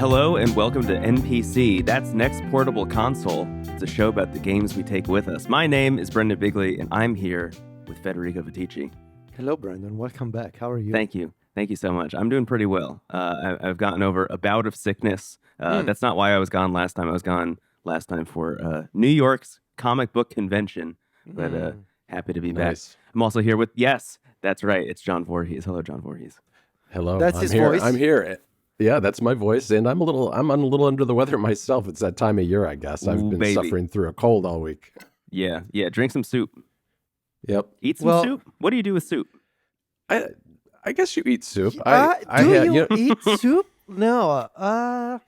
Hello and welcome to NPC. That's Next Portable Console. It's a show about the games we take with us. My name is Brendon Bigley, and I'm here with Federico Viticci. Hello, Brendon. Welcome back. How are you? Thank you. Thank you so much. I'm doing pretty well. I've gotten over a bout of sickness. That's not why I was gone last time. I was gone last time for New York's comic book convention, but happy to be back. I'm also here with, yes, that's right. It's John Voorhees. Hello, John Voorhees. Hello. That's his voice. I'm here. Yeah, that's my voice, and I'm a little under the weather myself. It's that time of year, I guess. I've been suffering through a cold all week. Yeah. Drink some soup. Yep. Eat some soup. What do you do with soup? I guess you eat soup. Do you eat soup? No. I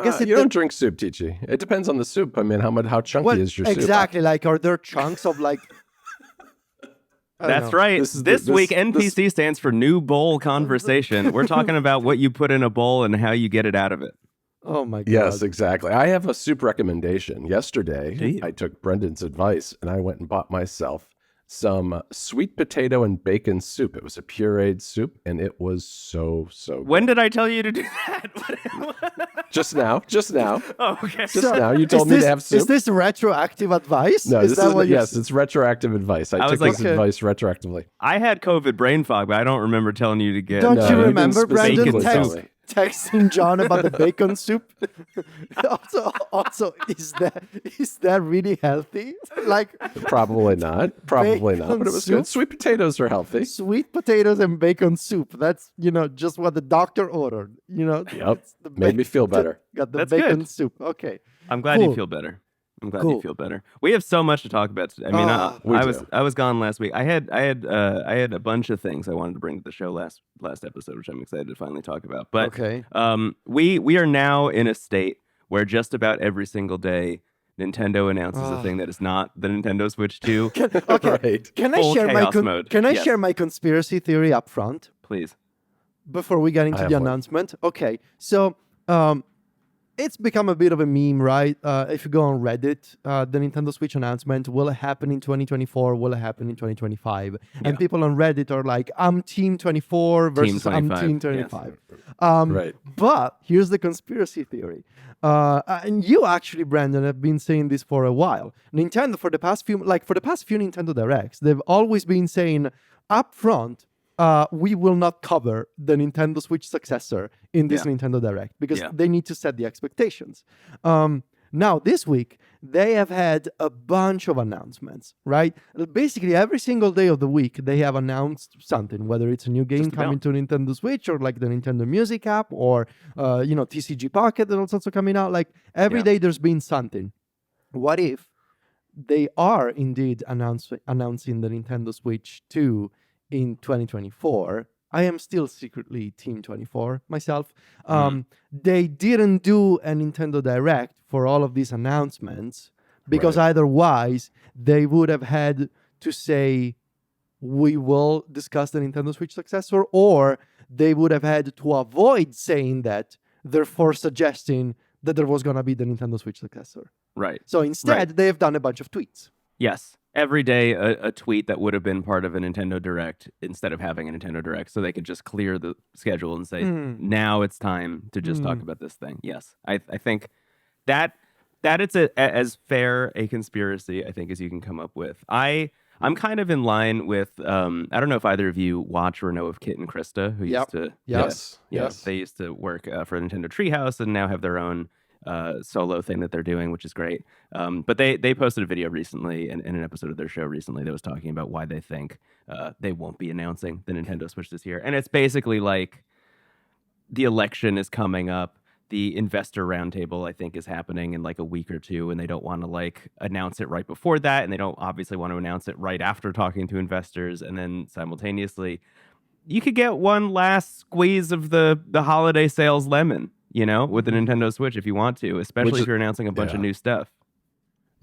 guess you don't drink soup, Tichi. It depends on the soup. I mean, how chunky is your soup? Exactly. Like, are there chunks of like? That's right. This week, NPC stands for New Bowl Conversation. We're talking about what you put in a bowl and how you get it out of it. Oh, my God. Yes, exactly. I have a soup recommendation. Yesterday, I took Brendon's advice, and I went and bought myself some sweet potato and bacon soup. It was a pureed soup, and it was so good. When did I tell you to do that? Just now. Oh, okay. Just now. You told me to have soup. Is this retroactive advice? No, yes, it's retroactive advice. I took this advice retroactively. I had COVID brain fog, but I don't remember telling you to get. Don't you remember, Brendon, texting John about the bacon soup? also, is that really healthy? Like, probably not, but it was good. Sweet potatoes are healthy. Sweet potatoes and bacon soup. That's just what the doctor ordered. Yep. Made me feel better. Got the That's bacon good. Soup. Okay. I'm glad you feel better. You feel better. We have so much to talk about today. I mean, I was gone last week. I had a bunch of things I wanted to bring to the show last episode, which I'm excited to finally talk about. But okay. We are now in a state where just about every single day Nintendo announces a thing that is not the Nintendo Switch 2. Right. Can I share my conspiracy theory up front? Please. Before we get into the announcement. Okay. So it's become a bit of a meme, right? If you go on Reddit, the Nintendo Switch announcement, will it happen in 2024? Will it happen in 2025? Yeah. And people on Reddit are like, I'm Team 24 versus I'm Team 25. Yes. Right. But here's the conspiracy theory. And you actually, Brendon, have been saying this for a while. Nintendo, for the past few Nintendo Directs, they've always been saying up front, we will not cover the Nintendo Switch successor in this Nintendo Direct because they need to set the expectations. Now, this week, they have had a bunch of announcements, right? Basically, every single day of the week, they have announced something, whether it's a new game coming to Nintendo Switch or like the Nintendo Music app or, TCG Pocket that's also coming out. Like every day there's been something. What if they are indeed announcing the Nintendo Switch 2 in 2024? I am still secretly Team 24 myself. They didn't do a Nintendo Direct for all of these announcements because otherwise they would have had to say, we will discuss the Nintendo Switch successor, or they would have had to avoid saying that, therefore suggesting that there was going to be the Nintendo Switch successor. Right. So instead, they have done a bunch of tweets. Yes. Every day, a tweet that would have been part of a Nintendo Direct instead of having a Nintendo Direct, so they could just clear the schedule and say, now it's time to just talk about this thing. Yes, I think that it's as fair a conspiracy, I think, as you can come up with. I'm kind of in line with, I don't know if either of you watch or know of Kit and Krista, who used to... Yes. They used to work for Nintendo Treehouse and now have their own solo thing that they're doing, which is great. But they posted a video recently in an episode of their show recently that was talking about why they think they won't be announcing the Nintendo Switch this year. And it's basically like the election is coming up. The investor roundtable, I think, is happening in like a week or two, and they don't want to like announce it right before that, and they don't obviously want to announce it right after talking to investors, and then simultaneously you could get one last squeeze of the holiday sales lemon, with the Nintendo Switch if you want to, especially if you're announcing a bunch of new stuff.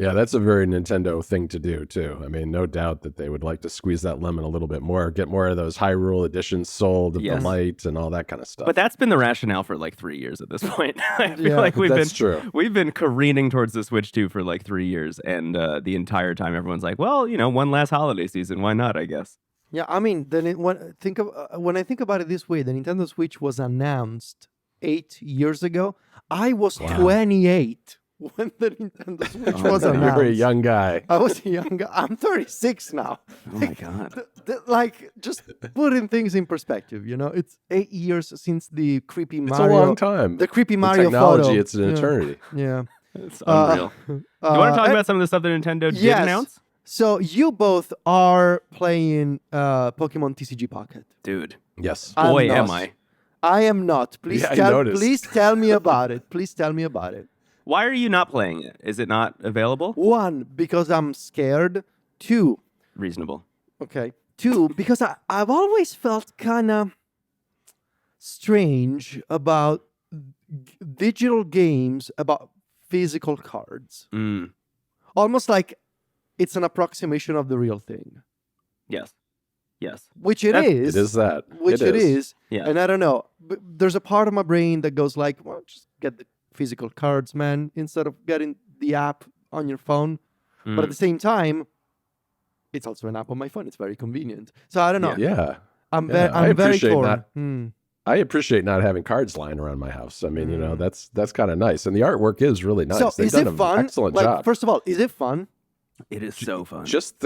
Yeah, that's a very Nintendo thing to do, too. I mean, no doubt that they would like to squeeze that lemon a little bit more, get more of those Hyrule editions sold of the light and all that kind of stuff. But that's been the rationale for like 3 years at this point. I feel like we've been careening towards the Switch 2 for like 3 years, and the entire time everyone's like, well, one last holiday season, why not, I guess. Yeah, I mean, when I think about it this way, the Nintendo Switch was announced 8 years ago. I was 28 when the Nintendo Switch was You announced. were a young guy. I was a young guy. I'm 36 now. Oh my god. Like, just putting things in perspective, it's 8 years since the creepy It's Mario. a long time. The creepy The Mario technology, photo. it's an eternity. Yeah. It's unreal. Do you want to talk about some of the stuff that Nintendo did announce? So you both are playing Pokemon TCG Pocket. Dude. Yes. I'm Boy, not. am I. I am not. Please Yeah, I noticed. please tell me about it. Please tell me about it. Why are you not playing it? Is it not available? 1, because I'm scared. 2, Reasonable. okay. 2, because I've always felt kind of strange about digital games, about physical cards. Mm. Almost like it's an approximation of the real thing. Yes. Yes. Which it is. It is that. Which it is. Yeah. And I don't know. But there's a part of my brain that goes like, well, just get the physical cards, man, instead of getting the app on your phone. But at the same time, it's also an app on my phone. It's very convenient. So I don't know. Yeah. I'm I very appreciate torn. I appreciate not having cards lying around my house. I mean, that's kind of nice. And the artwork is really nice. So They've is done it an fun? excellent Like, job. first of all, is it fun? It is so fun. Just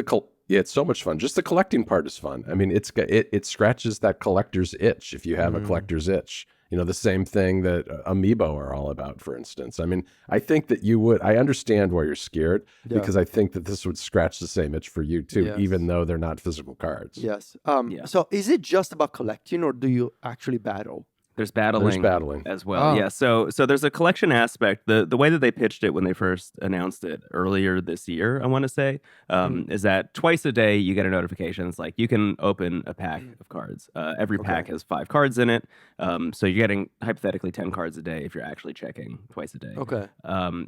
it's so much fun. Just the collecting part is fun. I mean, it scratches that collector's itch if you have a collector's itch. The same thing that Amiibo are all about, for instance. I mean, I think that I understand why you're scared, because I think that this would scratch the same itch for you too, Yes. even though they're not physical cards. Yes. Yeah. So is it just about collecting, or do you actually battle? There's battling as well. Oh. Yeah. So there's a collection aspect. The way that they pitched it when they first announced it earlier this year, I want to say, is that twice a day you get a notification. It's like you can open a pack of cards. Every pack has 5 cards in it. So you're getting hypothetically 10 cards a day if you're actually checking twice a day. Okay.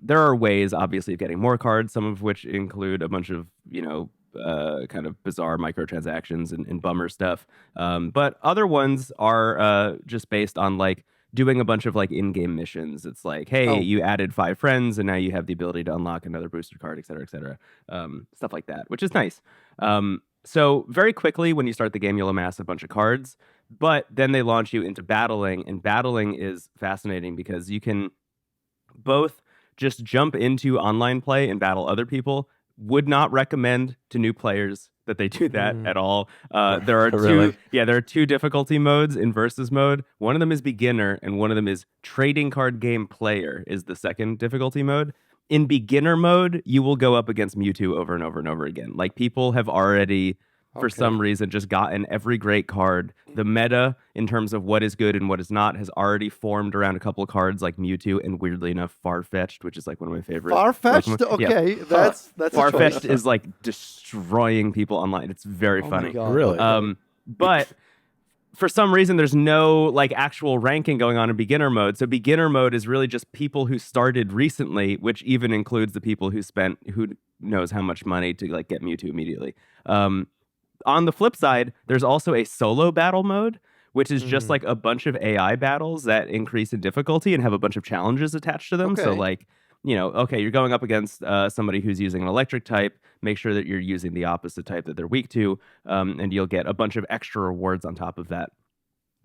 There are ways, obviously, of getting more cards, some of which include a bunch of, kind of bizarre microtransactions and bummer stuff. But other ones are just based on like doing a bunch of like in-game missions. It's like, hey, you added 5 friends and now you have the ability to unlock another booster card, et cetera, et cetera. Stuff like that, which is nice. So very quickly when you start the game, you'll amass a bunch of cards, but then they launch you into battling, and battling is fascinating because you can both just jump into online play and battle other people. Would not recommend to new players that they do that at all. There are Really? there are 2 difficulty modes in versus mode. One of them is beginner, and one of them is trading card game player is the second difficulty mode. In beginner mode, you will go up against Mewtwo over and over and over again. Like, people have already, for some reason, just gotten every great card. The meta, in terms of what is good and what is not, has already formed around a couple of cards like Mewtwo and, weirdly enough, Farfetch'd, which is like one of my favorite. Farfetch'd? Pokemon. Okay, Yeah. that's a Farfetch'd choice. is like destroying people online. It's very Oh my funny. God. Really? But for some reason, there's no like actual ranking going on in beginner mode. So beginner mode is really just people who started recently, which even includes the people who knows how much money to like get Mewtwo immediately. On the flip side, there's also a solo battle mode, which is just like a bunch of AI battles that increase in difficulty and have a bunch of challenges attached to them. So Okay. like, you're going up against somebody who's using an electric type. Make sure that you're using the opposite type that they're weak to, and you'll get a bunch of extra rewards on top of that.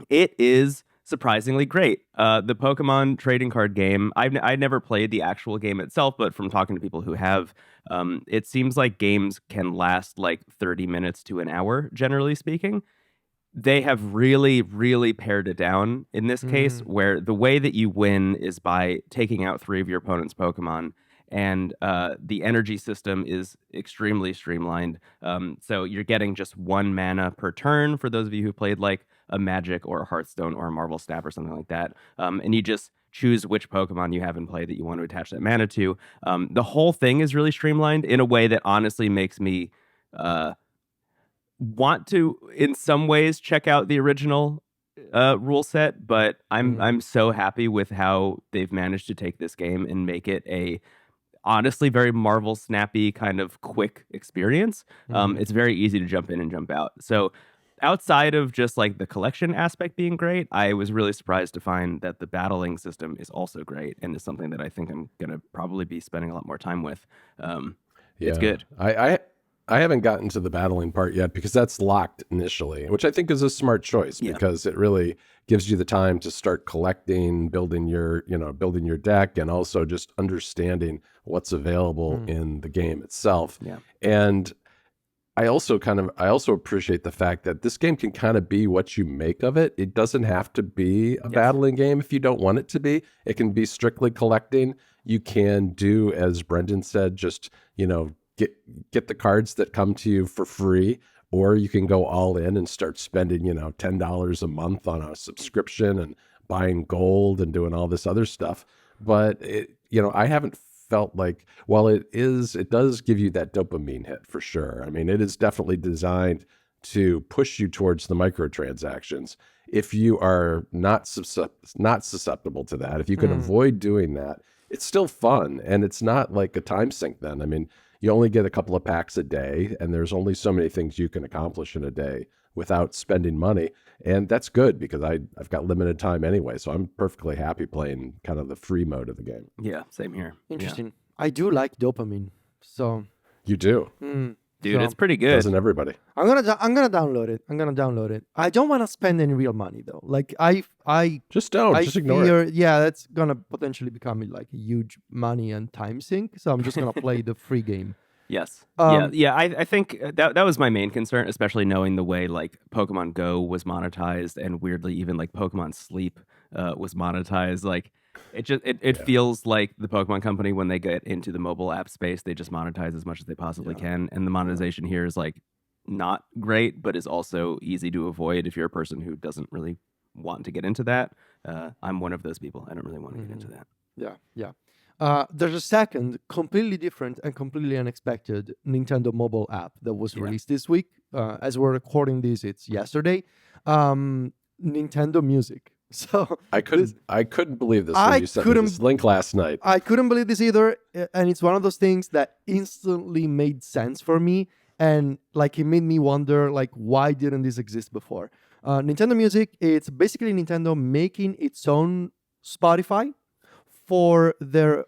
It is surprisingly great. The Pokemon trading card game, I never played the actual game itself, but from talking to people who have, it seems like games can last like 30 minutes to an hour, generally speaking. They have really, really pared it down in this case, where the way that you win is by taking out 3 of your opponent's Pokemon, and the energy system is extremely streamlined. So you're getting just 1 mana per turn for those of you who played like a Magic or a Hearthstone or a Marvel Snap or something like that. And you just choose which Pokemon you have in play that you want to attach that mana to. The whole thing is really streamlined in a way that honestly makes me want to, in some ways, check out the original rule set. But I'm so happy with how they've managed to take this game and make it a honestly very Marvel Snappy kind of quick experience. It's very easy to jump in and jump out. So outside of just like the collection aspect being great, I was really surprised to find that the battling system is also great and is something that I think I'm going to probably be spending a lot more time with. It's good. I haven't gotten to the battling part yet because that's locked initially, which I think is a smart choice because it really gives you the time to start collecting, building your deck, and also just understanding what's available in the game itself. Yeah. And I also appreciate the fact that this game can kind of be what you make of it. It doesn't have to be a battling game if you don't want it to be. It can be strictly collecting. You can do, as Brendon said, just, get the cards that come to you for free, or you can go all in and start spending, $10 a month on a subscription and buying gold and doing all this other stuff. But I haven't felt like, while it does give you that dopamine hit for sure. I mean, it is definitely designed to push you towards the microtransactions. If you are not susceptible to that, if you can avoid doing that, it's still fun, and it's not like a time sink then. I mean, you only get a couple of packs a day, and there's only so many things you can accomplish in a day without spending money. And that's good because I've got limited time anyway, so I'm perfectly happy playing kind of the free mode of the game. Yeah, same here. Interesting. Yeah. I do like dopamine, so you do, dude. So, it's pretty good. Doesn't everybody? I'm gonna download it. I don't want to spend any real money though. Like I just ignore it. Yeah, that's gonna potentially become like a huge money and time sink. So I'm just gonna play the free game. Yes. I think that was my main concern, especially knowing the way like Pokemon Go was monetized, and weirdly even like Pokemon Sleep was monetized. Like it feels like the Pokemon Company, when they get into the mobile app space, they just monetize as much as they possibly can, and the monetization here is like not great, but is also easy to avoid if you're a person who doesn't really want to get into that. I'm one of those people. I don't really want to get into that. Yeah. There's a second, completely different and completely unexpected Nintendo mobile app that was released this week. As we're recording this, it's yesterday. Nintendo Music. So I couldn't believe this when you sent me this link last night. I couldn't believe this either, and it's one of those things that instantly made sense for me, and like it made me wonder, like, why didn't this exist before? Nintendo Music, it's basically Nintendo making its own Spotify for their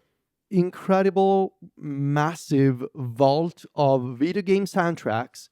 incredible, massive vault of video game soundtracks,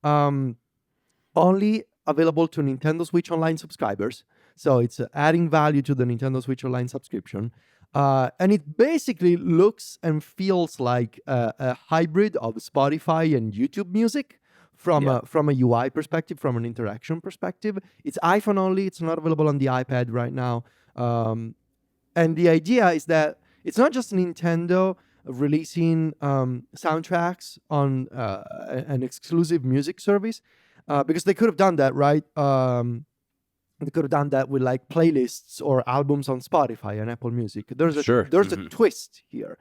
only available to Nintendo Switch Online subscribers. So it's adding value to the Nintendo Switch Online subscription. And it basically looks and feels like a hybrid of Spotify and YouTube Music from a UI perspective, from an interaction perspective. It's iPhone only. It's not available on the iPad right now. And the idea is that it's not just Nintendo releasing soundtracks on an exclusive music service, because they could have done that, right? They could have done that with like playlists or albums on Spotify and Apple Music. There's a twist here.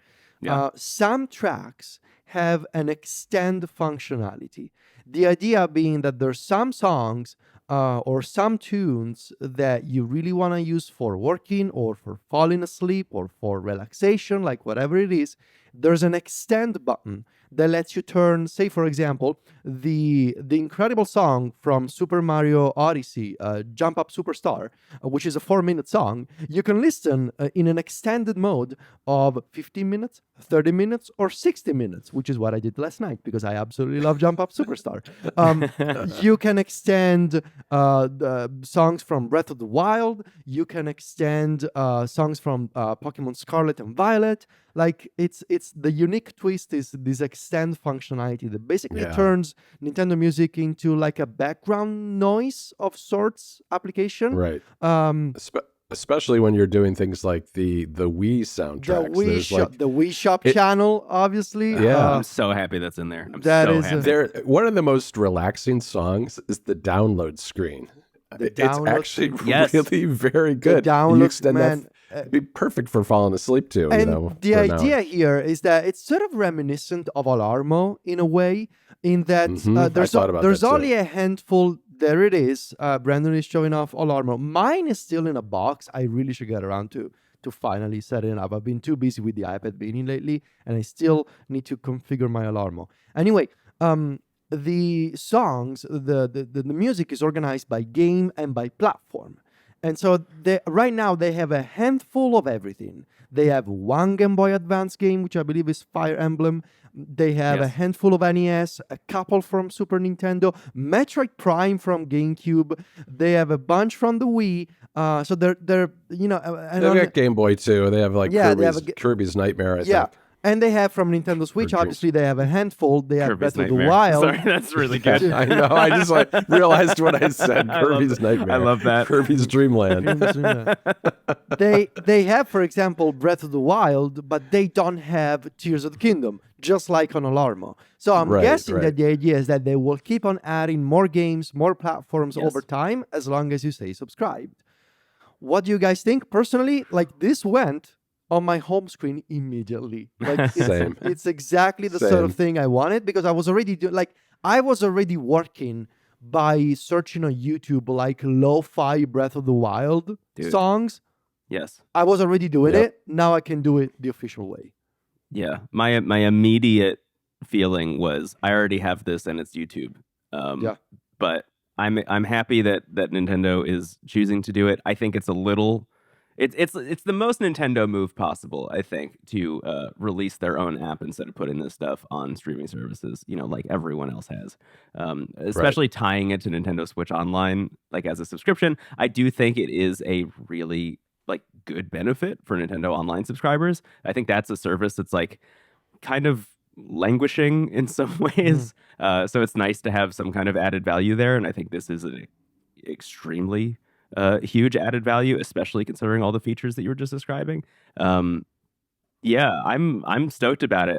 Some tracks have an extend functionality. The idea being that there's some songs or some tunes that you really want to use for working or for falling asleep or for relaxation, like whatever it is. There's an extend button that lets you turn, say, for example, the incredible song from Super Mario Odyssey, Jump Up Superstar, which is a 4-minute song. You can listen in an extended mode of 15 minutes, 30 minutes, or 60 minutes, which is what I did last night because I absolutely love Jump Up Superstar. You can extend the songs from Breath of the Wild. You can extend songs from Pokemon Scarlet and Violet. Like it's the unique twist is this extend functionality that basically turns Nintendo Music into like a background noise of sorts application. Right. Especially when you're doing things like the Wii soundtracks. The Wii Shop channel, obviously. Yeah. I'm so happy that's in there. One of the most relaxing songs is the download screen. It's actually really very good. You extend that. It'd be perfect for falling asleep to. And the idea here is that it's sort of reminiscent of Alarmo in a way, in that there's only a handful. There it is. Brendon is showing off Alarmo. Mine is still in a box. I really should get around to finally setting it up. I've been too busy with the iPad mini lately, and I still need to configure my Alarmo. Anyway, the songs, the music is organized by game and by platform. And so right now they have a handful of everything. They have one Game Boy Advance game, which I believe is Fire Emblem. They have a handful of NES, a couple from Super Nintendo, Metroid Prime from GameCube. They have a bunch from the Wii. So they're you know, they've got Game Boy too. They have like Kirby's Nightmare. I think. And they have from Nintendo Switch, obviously they have a handful. They have Kirby's Breath of the Nightmare. Wild. Sorry, that's really good. I know. I just realized what I said. Kirby's Nightmare. I love that. Kirby's Dreamland. They have, for example, Breath of the Wild, but they don't have Tears of the Kingdom, just like on Alarmo. So I'm guessing that the idea is that they will keep on adding more games, more platforms over time, as long as you stay subscribed. What do you guys think? Personally, like this went on my home screen immediately. Like it's exactly the sort of thing I wanted, because I was already working by searching on YouTube like lo-fi Breath of the Wild songs. Yes. I was already doing it. Now I can do it the official way. Yeah. My immediate feeling was I already have this and it's YouTube. But I'm happy that Nintendo is choosing to do it. I think it's a little It's the most Nintendo move possible, I think, to release their own app instead of putting this stuff on streaming services, like everyone else has. Especially tying it to Nintendo Switch Online, like as a subscription. I do think it is a really good benefit for Nintendo Online subscribers. I think that's a service that's kind of languishing in some ways. So it's nice to have some kind of added value there, and I think this is an extremely huge added value, especially considering all the features that you were just describing. I'm stoked about it.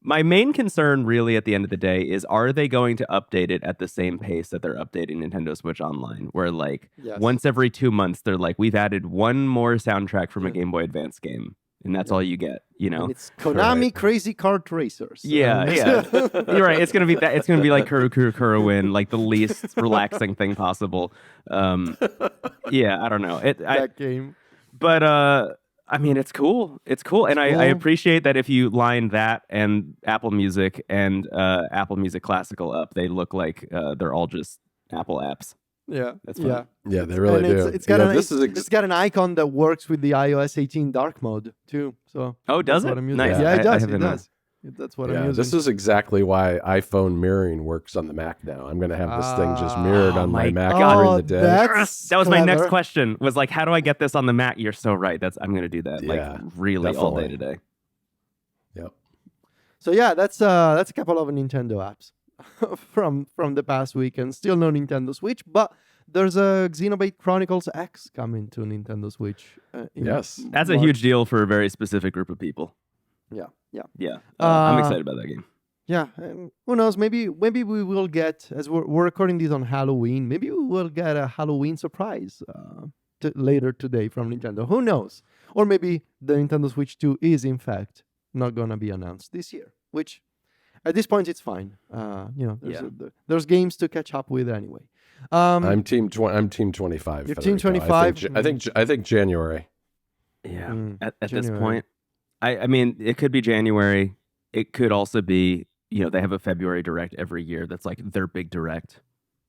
My main concern really at the end of the day is, are they going to update it at the same pace that they're updating Nintendo Switch Online, where once every 2 months they're we've added one more soundtrack from a Game Boy Advance game, and that's all you get, And it's Konami Crazy Kart Racers. Yeah. You're right. It's gonna be that. It's gonna be like Kuru Kuru Kuruin, the least relaxing thing possible. I don't know that game, but it's cool. It's cool, and I appreciate that if you line that and Apple Music and Apple Music Classical up, they look like they're all just Apple apps. Yeah, that's fun. Yeah, they really do. It's got an icon that works with the iOS 18 dark mode too. So does it? Nice. Yeah, it does. That's what I'm using. This is exactly why iPhone mirroring works on the Mac now. I'm going to have this thing just mirrored on my Mac during the day. That was my next question. Was how do I get this on the Mac? You're so right. I'm going to do that. Really definitely. All day today. Yep. So that's a couple of Nintendo apps from the past week, and still no Nintendo Switch, but there's a Xenoblade Chronicles X coming to Nintendo Switch. Yes. That's a huge deal for a very specific group of people. Yeah. I'm excited about that game. Yeah, and who knows? Maybe we will get, as we're recording this on Halloween, maybe we will get a Halloween surprise later today from Nintendo. Who knows? Or maybe the Nintendo Switch 2 is in fact not gonna be announced this year, which at this point it's fine. There's games to catch up with anyway. I'm team 25. You're team 25. I think January. Yeah. At this point. I mean, it could be January. It could also be, they have a February Direct every year. That's their big Direct.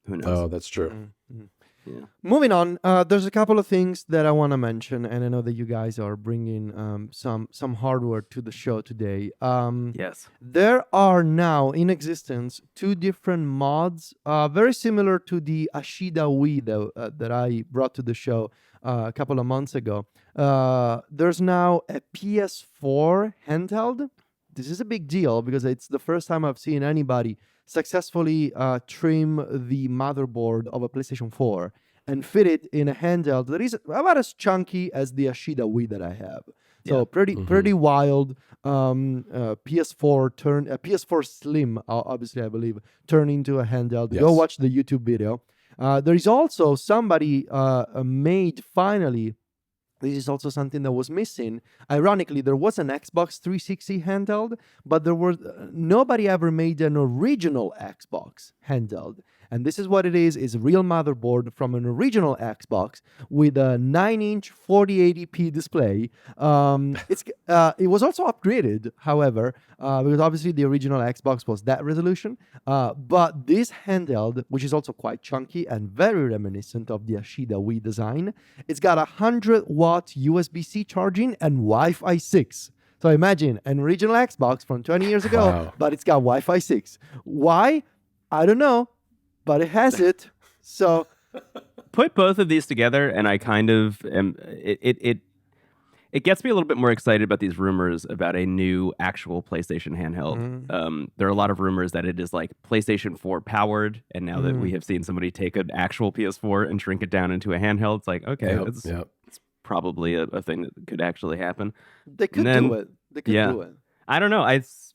Who knows? Oh, that's true. Mm-hmm. Yeah. Moving on, there's a couple of things that I want to mention, and I know that you guys are bringing some hardware to the show today. Yes. There are now in existence 2 different mods, very similar to the Ashida Wii that I brought to the show a couple of months ago. There's now a PS4 handheld. This is a big deal because it's the first time I've seen anybody successfully trim the motherboard of a PlayStation 4 and fit it in a handheld that is about as chunky as the Ashida Wii that I have. So pretty wild. PS4 Slim, obviously I believe, turned into a handheld. Yes. Go watch the YouTube video. There is also somebody made finally. This is also something that was missing. Ironically, there was an Xbox 360 handheld, but there was nobody ever made an original Xbox handheld. And this is what it is a real motherboard from an original Xbox with a 9-inch 4080p display. It was also upgraded, however, because obviously the original Xbox was that resolution. But this handheld, which is also quite chunky and very reminiscent of the Ashida Wii design, it's got 100-watt USB-C charging and Wi-Fi 6. So imagine an original Xbox from 20 years ago, Wow. but it's got Wi-Fi 6. Why? I don't know, but it has it. So Put both of these together, and I kind of am. It gets me a little bit more excited about these rumors about a new actual PlayStation handheld. There are a lot of rumors that it is like PlayStation 4 powered, and now that we have seen somebody take an actual PS4 and shrink it down into a handheld, it's like, okay, it's probably a thing that could actually happen. they could do it. They could do it. I don't know. It's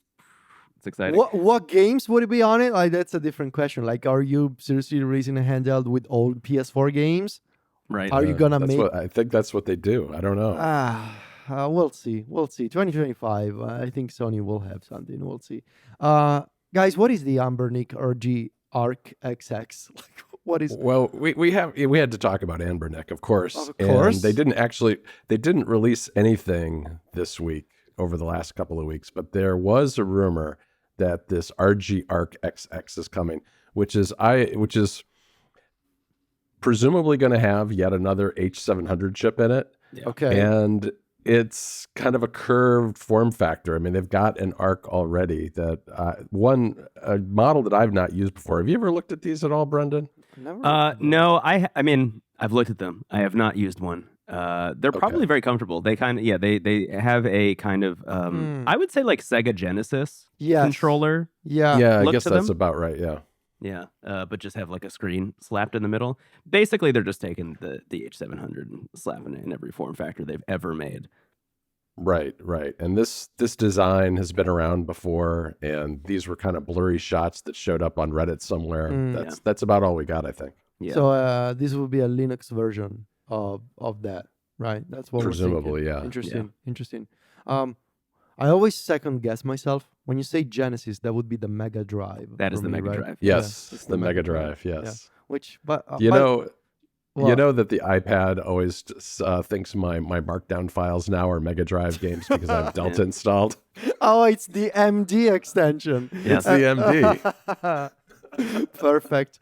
exciting. What games would it be on it? Like, that's a different question. Like, are you seriously releasing a handheld with old PS4 games? Right. Are you gonna make? I think that's what they do. I don't know. We'll see. 2025. I think Sony will have something. We'll see. Guys, what is the Anbernic RG Arc XX? Like, what is? Well, we had to talk about Anbernic, of course. Of course. And they didn't release anything this week over the last couple of weeks, but there was a rumor that this RG Arc XX is coming, which is presumably going to have yet another H700 chip in it. Yeah. Okay. And it's kind of a curved form factor. I mean, they've got an Arc already that a model that I've not used before. Have you ever looked at these at all, Brendon? No, I mean, I've looked at them. I have not used one. They're probably very comfortable. They kind of, they have a kind of, I would say like Sega Genesis controller. Yeah, I look guess to that's them. about right. Yeah. Yeah, but just have like a screen slapped in the middle. Basically, they're just taking the H700 and slapping it in every form factor they've ever made. Right. And this design has been around before, and these were kind of blurry shots that showed up on Reddit somewhere. That's about all we got, I think. Yeah. So this will be a Linux version of that, right? That's what Presumably, we're thinking. Interesting. I always second guess myself. When you say Genesis, that would be the Mega Drive. That is the Mega right? Drive. Yes, it's the Mega Drive. Yes. Yeah. Which, but You know that the iPad always thinks my Markdown files now are Mega Drive games because I have Delta installed. Oh, it's the MD extension. It's the MD. Perfect.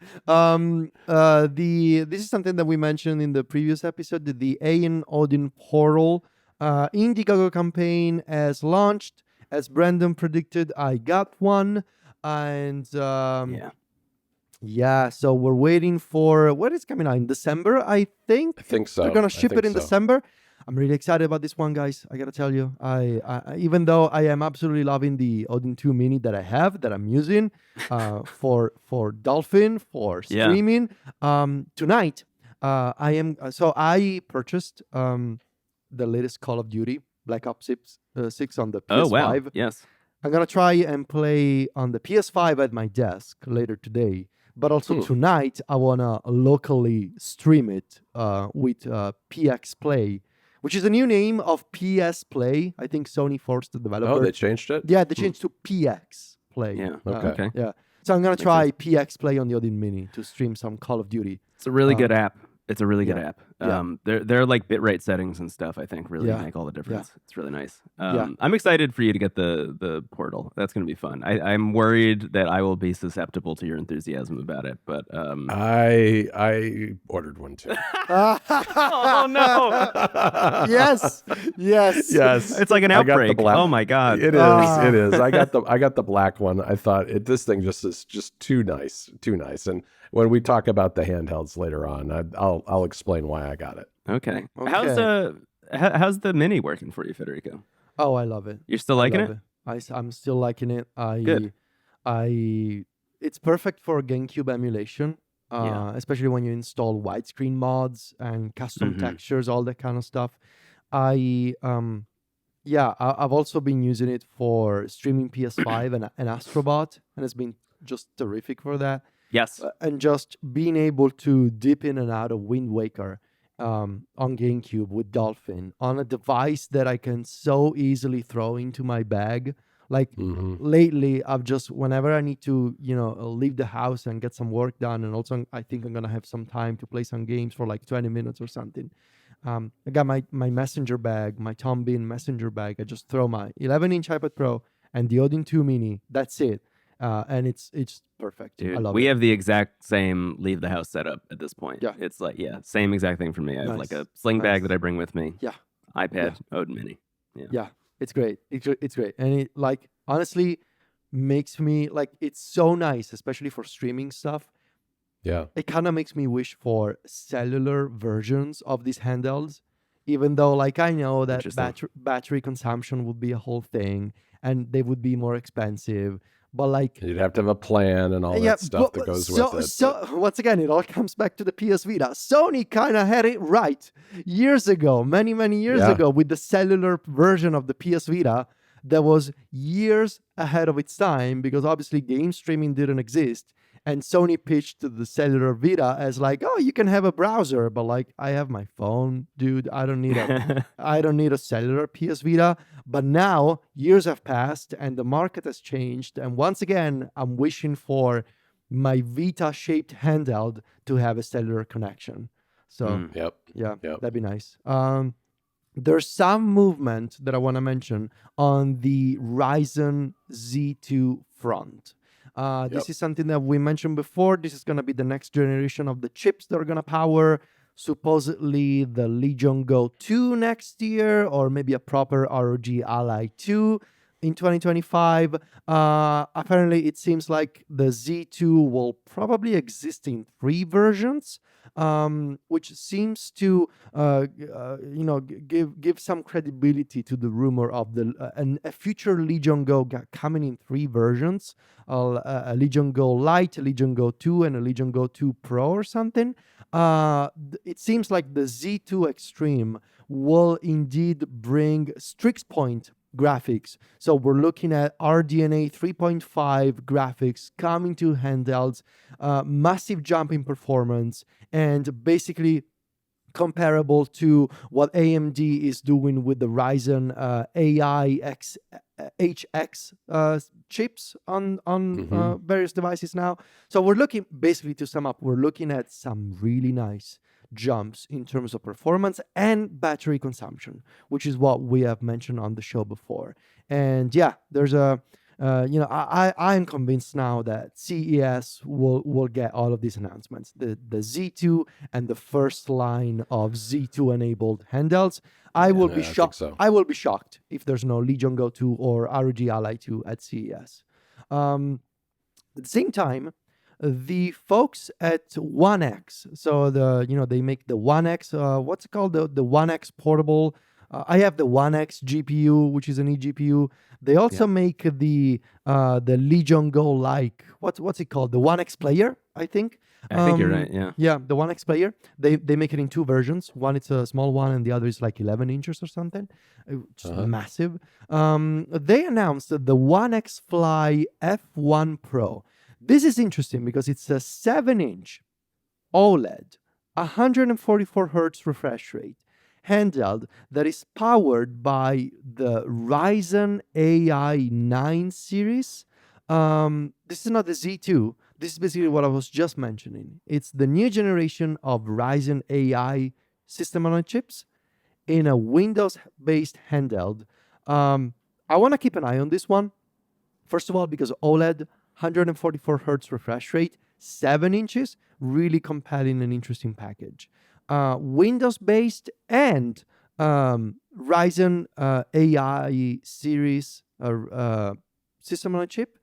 This is something that we mentioned in the previous episode. The Ayan Odin Portal Indiegogo campaign has launched. As Brendon predicted, I got one, and so we're waiting for what is coming out in December. I think so. They're gonna ship it in December. I'm really excited about this one, guys. I gotta tell you, I even though I am absolutely loving the Odin 2 Mini that I'm using for Dolphin, for streaming. Tonight, I purchased the latest Call of Duty, Black Ops 6 on the PS5. Oh, wow. Yes. I'm gonna try and play on the PS5 at my desk later today. But also tonight, I wanna locally stream it with PX Play, which is the new name of PS Play. I think Sony forced the developer. Oh, they changed it? Yeah, they changed to PX Play. Yeah. Okay. Yeah. So I'm going to try PX Play on the Odin Mini to stream some Call of Duty. It's a really good app. It's a really good app. Yeah. They're like bitrate settings and stuff, I think, really make all the difference. It's really nice. I'm excited for you to get the Portal. That's going to be fun. I'm worried that I will be susceptible to your enthusiasm about it, but I ordered one too. oh no! Yes. It's like an outbreak. Oh my god! It is. I got the black one. I thought this thing is just too nice. And when we talk about the handhelds later on, I'll explain why I got it. Okay. How's the Mini working for you, Federico? Oh, I love it. You're still liking it? I'm still liking it. Good. It's perfect for GameCube emulation, especially when you install widescreen mods and custom textures, all that kind of stuff. I've also been using it for streaming PS5 and Astrobot, and it's been just terrific for that. Yes. And just being able to dip in and out of Wind Waker on GameCube with Dolphin on a device that I can so easily throw into my bag. Like lately, I've just whenever I need to, leave the house and get some work done, and also I think I'm gonna have some time to play some games for like 20 minutes or something. I got my messenger bag, my Tom Bean messenger bag. I just throw my 11-inch iPad Pro and the Odin 2 Mini. That's it, and it's perfect. Dude, I love we it. have the exact same leave the house setup at this point. Yeah. It's like, same exact thing for me. I have like a sling bag that I bring with me. Yeah. iPad, Odin Mini. Yeah, it's great. It's great, and it like honestly makes me like it's so nice, especially for streaming stuff. Yeah. It kind of makes me wish for cellular versions of these handhelds, even though like I know that battery consumption would be a whole thing and they would be more expensive. But like you'd have to have a plan and all that stuff that goes with it. So once again, it all comes back to the PS Vita. Sony kind of had it right years ago, many years ago, with the cellular version of the PS Vita that was years ahead of its time because obviously game streaming didn't exist. And Sony pitched the cellular Vita as like, oh, you can have a browser, but like I have my phone, dude. I don't need a cellular PS Vita. But now years have passed and the market has changed. And once again, I'm wishing for my Vita-shaped handheld to have a cellular connection. So that'd be nice. There's some movement that I want to mention on the Ryzen Z2 front. This is something that we mentioned before. This is going to be the next generation of the chips that are going to power supposedly the Legion Go 2 next year, or maybe a proper ROG Ally 2 in 2025. Apparently, it seems like the Z2 will probably exist in 3 versions, which seems to give some credibility to the rumor of a future Legion Go coming in 3 versions, a Legion Go Lite, a Legion Go 2, and a Legion Go 2 Pro or something. It seems like the Z2 Extreme will indeed bring Strix Point graphics. So we're looking at RDNA 3.5 graphics coming to handhelds, massive jump in performance, and basically comparable to what AMD is doing with the Ryzen AI HX chips on various devices now. So we're looking, basically to sum up, we're looking at some really nice jumps in terms of performance and battery consumption, which is what we have mentioned on the show before. And there's I'm convinced now that CES will get all of these announcements, the Z2 and the first line of Z2 enabled handhelds. I will be shocked. So. I will be shocked if there's no Legion Go 2 or ROG Ally 2 at CES. At the same time, the folks at OneX, so they make the OneX, what's it called? The OneX portable. I have the OneX GPU, which is an eGPU. They also make the Legion Go like what's it called? The OneX Player, I think. I think you're right. Yeah. Yeah, the OneX Player. They make it in 2 versions. One it's a small one, and the other is like 11 inches or something. It's massive. They announced the OneXFly F1 Pro. This is interesting because it's a 7-inch OLED, 144 hertz refresh rate handheld that is powered by the Ryzen AI 9 series. This is not the Z2. This is basically what I was just mentioning. It's the new generation of Ryzen AI system on chips in a Windows-based handheld. I want to keep an eye on this one. First of all, because OLED, 144 hertz refresh rate, 7 inches, really compelling and interesting package. Windows-based and Ryzen AI series system on a chip.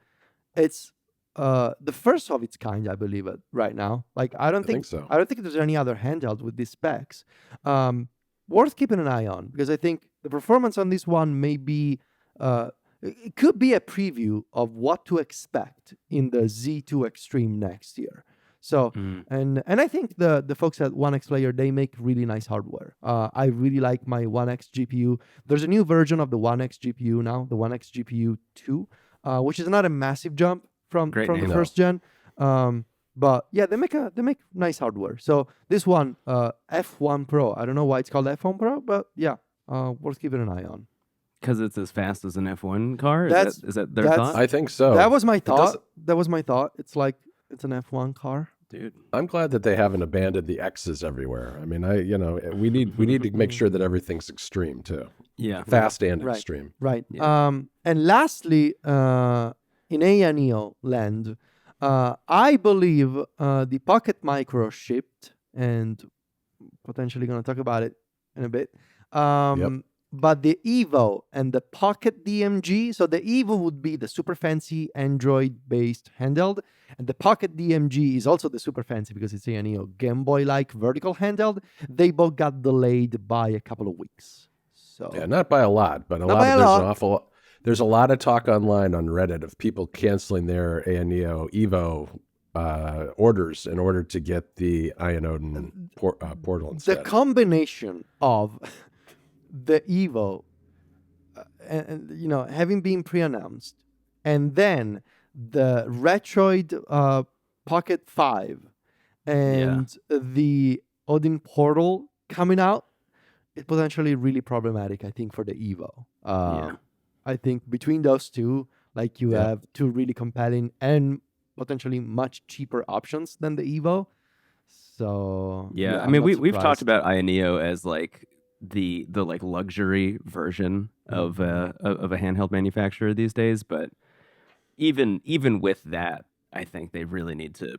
It's the first of its kind, I believe, right now. Like I don't think so. I don't think there's any other handheld with these specs. Worth keeping an eye on, because I think the performance on this one may be it could be a preview of what to expect in the Z2 Extreme next year. So, and I think the folks at OneXFly, they make really nice hardware. I really like my OneX GPU. There's a new version of the OneX GPU now, the OneX GPU 2, which is not a massive jump from the first gen. But yeah, they make nice hardware. So this one, F1 Pro, I don't know why it's called F1 Pro, but yeah, worth keeping an eye on. Because it's as fast as an F1 car? That's- Is that their that's- thought? I think so. That was my It does- thought. That was my thought. It's like it's an F1 car. Dude. I'm glad that they haven't abandoned the X's everywhere. I mean, we need to make sure that everything's extreme too, Yeah. fast and Right. extreme. Right. Yeah. And lastly, in Ayaneo land, I believe the Pocket Micro shipped, and potentially going to talk about it in a bit. But the Evo and the Pocket DMG, so the Evo would be the super fancy Android-based handheld, and the Pocket DMG is also the super fancy because it's a Game Boy-like vertical handheld. They both got delayed by a couple of weeks. So Yeah, not by a lot, but Not by a lot. There's a lot of talk online on Reddit of people canceling their Ayaneo Evo orders in order to get the Ion Odin portal the instead. combination of the Evo, and having been pre-announced, and then the Retroid Pocket 5 and the Odin portal coming out, it's potentially really problematic, I think, for the Evo. I think between those two, like you have two really compelling and potentially much cheaper options than the Evo. So Yeah, I I'm mean, not we've talked surprised. about Ayaneo as like the like luxury version of a handheld manufacturer these days, but even with that, I think they really need to,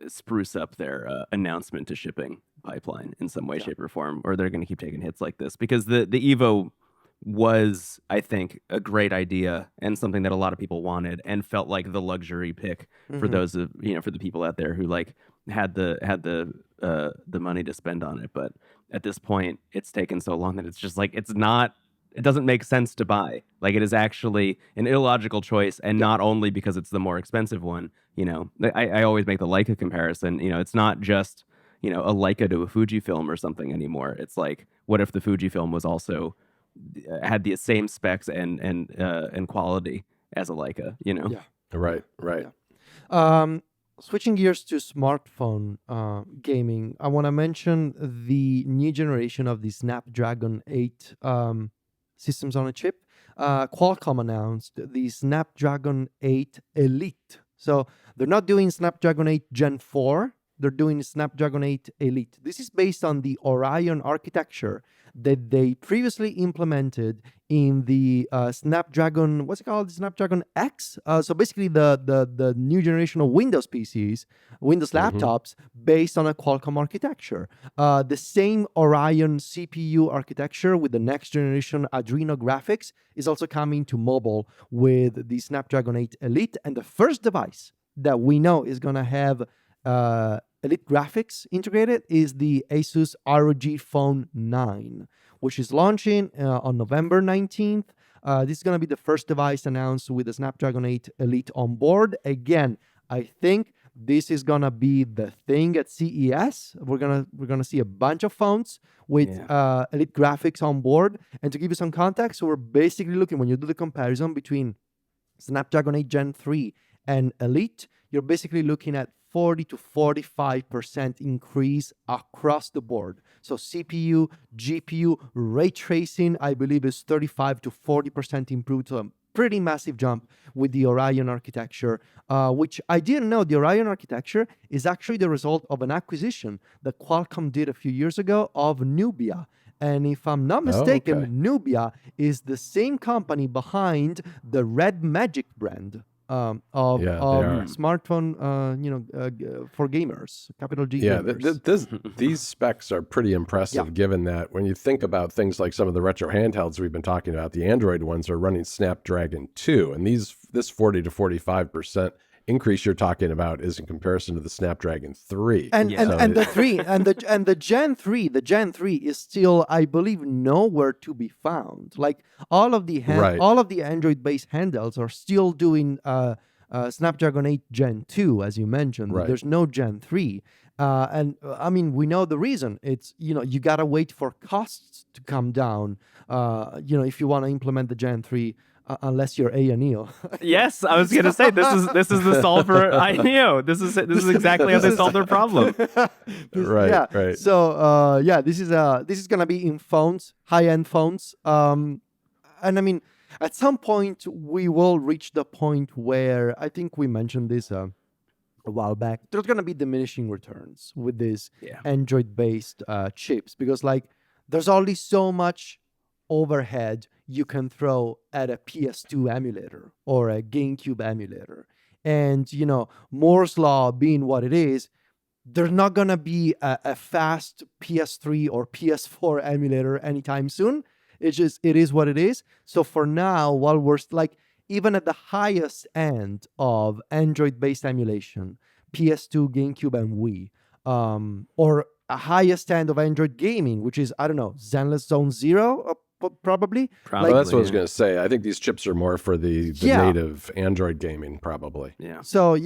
spruce up their announcement to shipping pipeline in some way, shape, or form, or they're going to keep taking hits like this. Because the Evo was, I think, a great idea and something that a lot of people wanted and felt like the luxury pick for those of for the people out there who like had the money to spend on it. But at this point, it's taken so long that it's just like it doesn't make sense to buy. Like, it is actually an illogical choice, and not only because it's the more expensive one. I always make the Leica comparison. It's not just a Leica to a Fujifilm or something anymore. It's like, what if the Fujifilm was also had the same specs and quality as a Leica? Yeah. Right. Yeah. Switching gears to smartphone gaming, I want to mention the new generation of the Snapdragon 8 systems on a chip. Qualcomm announced the Snapdragon 8 Elite. So they're not doing Snapdragon 8 Gen 4. They're doing Snapdragon 8 Elite. This is based on the Orion architecture that they previously implemented in the Snapdragon, what's it called? Snapdragon X. So basically the new generation of Windows PCs, Windows laptops, based on a Qualcomm architecture. The same Orion CPU architecture with the next generation Adreno graphics is also coming to mobile with the Snapdragon 8 Elite. And the first device that we know is going to have Elite graphics integrated is the ASUS ROG Phone 9, which is launching on November 19th. This is going to be the first device announced with the Snapdragon 8 Elite on board. Again, I think this is going to be the thing at CES. We're gonna see a bunch of phones with Elite graphics on board. And to give you some context, so we're basically looking, when you do the comparison between Snapdragon 8 Gen 3 and Elite, you're basically looking at 40 to 45% increase across the board. So CPU, GPU, ray tracing, I believe, is 35 to 40% improved. So a pretty massive jump with the Orion architecture, which I didn't know. The Orion architecture is actually the result of an acquisition that Qualcomm did a few years ago of Nubia. And if I'm not mistaken, Nubia is the same company behind the Red Magic brand. Of smartphone, for gamers, capital G gamers. These specs are pretty impressive, given that when you think about things like some of the retro handhelds we've been talking about, the Android ones are running Snapdragon 2, and this 40 to 45% increase you're talking about is in comparison to the Snapdragon 3. And the 3 and the Gen 3, the Gen 3 is still, I believe, nowhere to be found. Like all of the Android based handhelds are still doing Snapdragon 8 Gen 2, as you mentioned. Right. There's no Gen 3. And I mean, we know the reason. It's, you got to wait for costs to come down, if you want to implement the Gen 3. Unless you're Ayaneo. Yes, I was gonna say this is the solve for Ayaneo. This is exactly how they solve their problem. Right. So this is gonna be in phones, high-end phones. and I mean, at some point we will reach the point where I think we mentioned this a while back. There's gonna be diminishing returns with these Android-based chips because like there's only so much overhead you can throw at a PS2 emulator or a GameCube emulator, and you know, Moore's law being what it is, there's not gonna be a fast PS3 or PS4 emulator anytime soon. It is what it is. So for now, while we're like even at the highest end of Android-based emulation, PS2, GameCube, and Wii, or a highest end of Android gaming, which is I don't know, Zenless Zone Zero, probably. Well, that's what I was going to say. I think these chips are more for the native Android gaming, probably. Yeah. So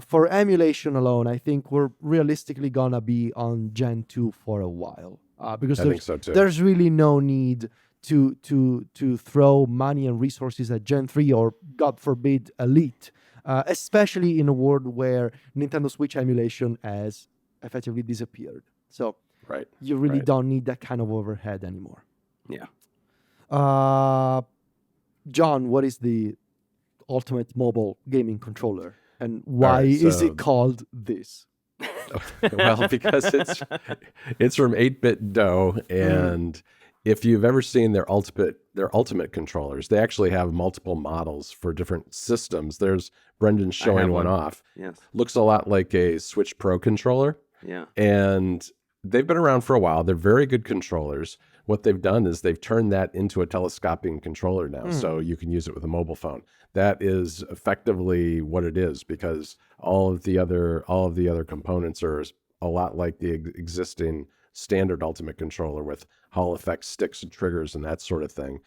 for emulation alone, I think we're realistically gonna be on Gen 2 for a while. Because I think so too. There's really no need to throw money and resources at Gen 3 or, God forbid, Elite, especially in a world where Nintendo Switch emulation has effectively disappeared. So you really don't need that kind of overhead anymore. Yeah. John, what is the ultimate mobile gaming controller, and why is it called this? Well, because it's from 8-Bit Dough, and if you've ever seen their ultimate controllers, they actually have multiple models for different systems. There's Brendon showing one off. Yes. Looks a lot like a Switch Pro controller. Yeah. And they've been around for a while. They're very good controllers. What they've done is they've turned that into a telescoping controller now, so you can use it with a mobile phone. That is effectively what it is, because all of the other components are a lot like the existing standard Ultimate controller with Hall effect sticks and triggers and that sort of thing.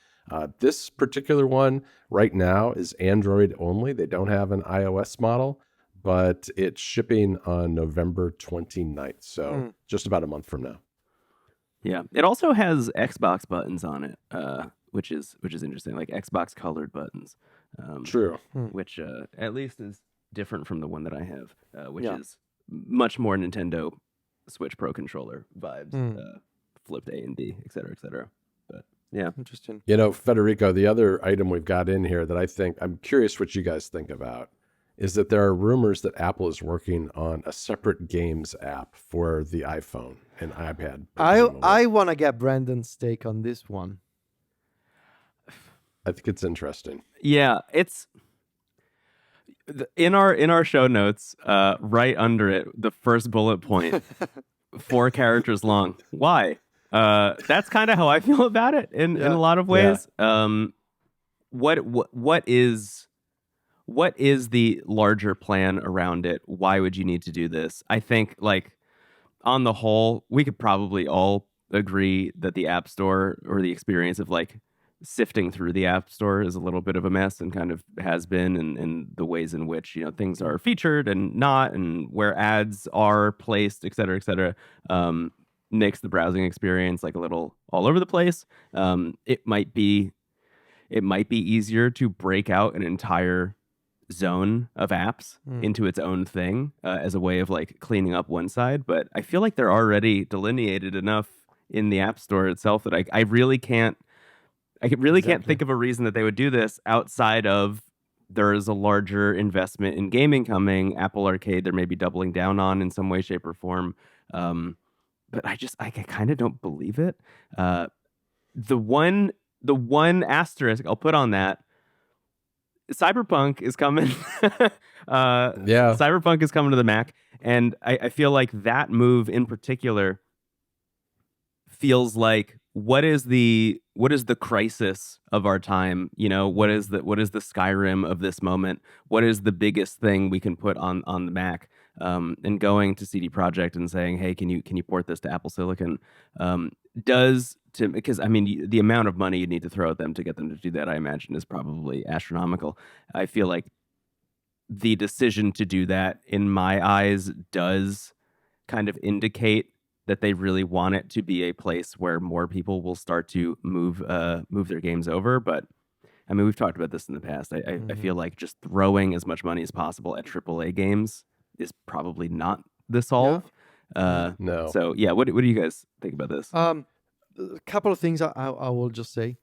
This particular one right now is Android only. They don't have an iOS model, but it's shipping on November 29th, so just about a month from now. Yeah, it also has Xbox buttons on it, which is interesting, like Xbox colored buttons. True. Which at least is different from the one that I have, which is much more Nintendo Switch Pro controller vibes, flipped A and B, et cetera, et cetera. But yeah, interesting. You know, Federico, the other item we've got in here that I think I'm curious what you guys think about is that there are rumors that Apple is working on a separate games app for the iPhone and iPad. I want to get Brandon's take on this one. I think it's interesting. Yeah, it's in our show notes, right under it, the first bullet point, 4 characters long. Why? That's kind of how I feel about it in a lot of ways. What is the larger plan around it? Why would you need to do this? I think, like, on the whole, we could probably all agree that the App Store, or the experience of like sifting through the App Store, is a little bit of a mess, and kind of has been, and the ways in which, you know, things are featured and not, and where ads are placed, et cetera, makes the browsing experience like a little all over the place. It might be easier to break out an entire zone of apps into its own thing, as a way of like cleaning up one side, but I feel like they're already delineated enough in the App Store itself that I really can't think of a reason that they would do this outside of there is a larger investment in gaming coming. Apple Arcade, they're maybe doubling down on in some way, shape, or form, but I kind of don't believe it. The one asterisk I'll put on that: Cyberpunk is coming. Cyberpunk is coming to the Mac, and I feel like that move in particular feels like what is the crisis of our time? You know, what is the Skyrim of this moment? What is the biggest thing we can put on the Mac? And going to CD Projekt and saying, hey, can you port this to Apple Silicon? Because I mean, the amount of money you need to throw at them to get them to do that, I imagine, is probably astronomical. I feel like the decision to do that, in my eyes, does kind of indicate that they really want it to be a place where more people will start to move their games over. But I mean, we've talked about this in the past. I feel like just throwing as much money as possible at AAA games is probably not the solve. No. So yeah, what do you guys think about this? A couple of things I will just say.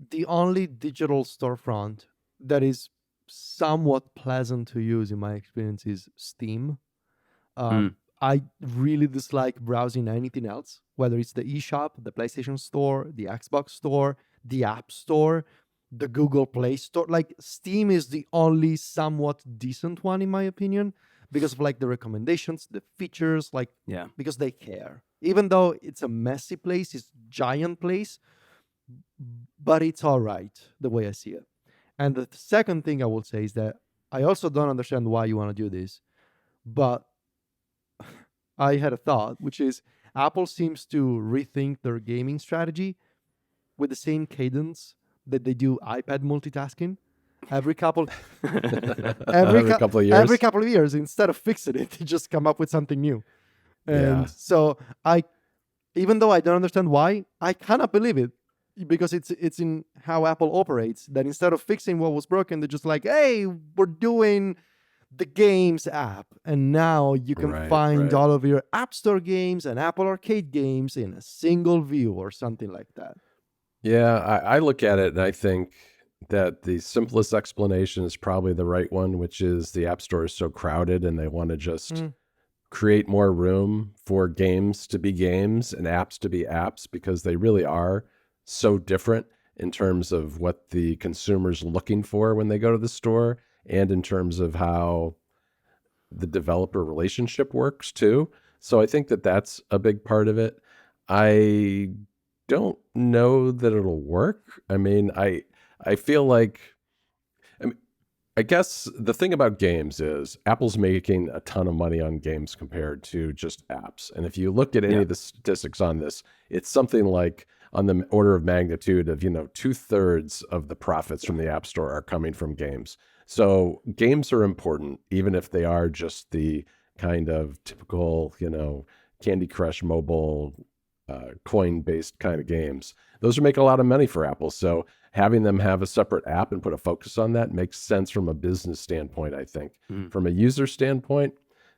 the only digital storefront that is somewhat pleasant to use in my experience is Steam. I really dislike browsing anything else, whether it's the eShop, the PlayStation Store, the Xbox Store, the App Store, the Google Play Store. Like Steam is the only somewhat decent one in my opinion because of like the recommendations, the features, like because they care. Even though it's a messy place, it's a giant place, but it's all right the way I see it. And the second thing I will say is that I also don't understand why you want to do this, but I had a thought, which is Apple seems to rethink their gaming strategy with the same cadence that they do iPad multitasking. Every couple couple of years. Every couple of years, instead of fixing it, they just come up with something new. And so even though I don't understand why, I kind of believe it because it's in how Apple operates. That instead of fixing what was broken, they're just like, hey, we're doing the games app, and now you can find all of your App Store games and Apple Arcade games in a single view or something like that. Yeah, I look at it and I think that the simplest explanation is probably the right one, which is the App Store is so crowded and they want to just create more room for games to be games and apps to be apps because they really are so different in terms of what the consumer's looking for when they go to the store and in terms of how the developer relationship works too. So I think that that's a big part of it. I don't know that it'll work. I mean, I feel like, I guess the thing about games is Apple's making a ton of money on games compared to just apps. And if you look at any of the statistics on this, it's something like on the order of magnitude of, 2/3 of the profits from the App Store are coming from games. So games are important, even if they are just the kind of typical, Candy Crush mobile coin-based kind of games. Those are making a lot of money for Apple. So having them have a separate app and put a focus on that makes sense from a business standpoint, I think. From a user standpoint,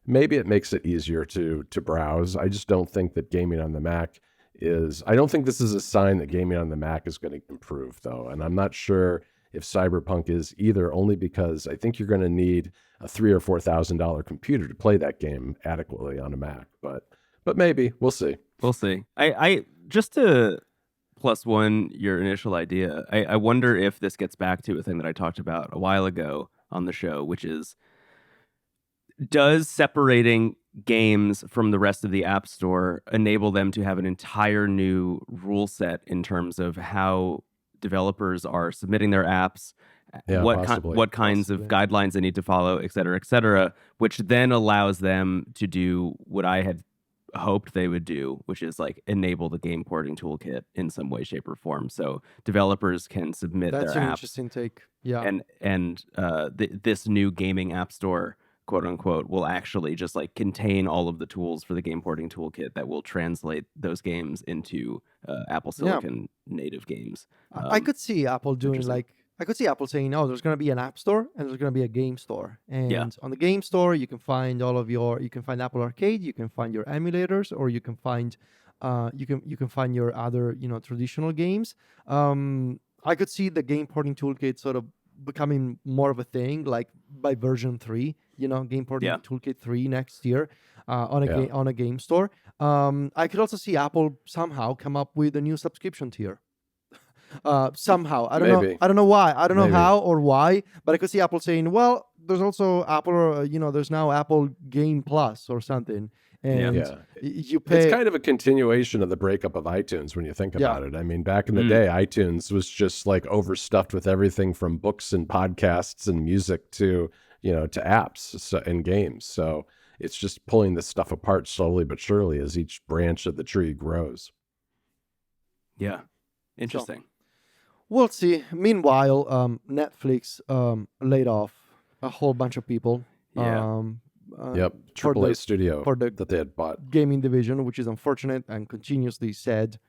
maybe it makes it easier to browse. I just don't think that gaming on the Mac I don't think this is a sign that gaming on the Mac is going to improve, though. And I'm not sure if Cyberpunk is either, only because I think you're going to need a $3,000 or $4,000 computer to play that game adequately on a Mac. But maybe we'll see. We'll see. I just to plus one your initial idea, I wonder if this gets back to a thing that I talked about a while ago on the show, which is, does separating games from the rest of the App Store enable them to have an entire new rule set in terms of how developers are submitting their apps, what kinds of guidelines they need to follow, et cetera, which then allows them to do what I had hoped they would do, which is like enable the game porting toolkit in some way, shape, or form, so developers can submit their apps. That's an interesting take. Yeah, and this new gaming App Store, quote unquote, will actually just like contain all of the tools for the game porting toolkit that will translate those games into Apple Silicon native games. I could see Apple doing I could see Apple saying, "Oh, there's going to be an App Store and there's going to be a game store, and on the game store you can find you can find Apple Arcade, you can find your emulators, or you can find you can find your other traditional games." I could see the game porting toolkit sort of becoming more of a thing, like by version 3, game porting toolkit 3 next year on a game store. I could also see Apple somehow come up with a new subscription tier. Somehow, I don't know. I don't know why. I don't know how or why, but I could see Apple saying, "Well, there's also Apple. There's now Apple Game Plus or something." And you pay. It's kind of a continuation of the breakup of iTunes when you think about it. I mean, back in the day, iTunes was just like overstuffed with everything from books and podcasts and music to to apps and games. So it's just pulling this stuff apart slowly but surely as each branch of the tree grows. Yeah, interesting. So, we'll see. Meanwhile, Netflix laid off a whole bunch of people. AAA studio for the that they had bought. Gaming division, which is unfortunate and continuously sad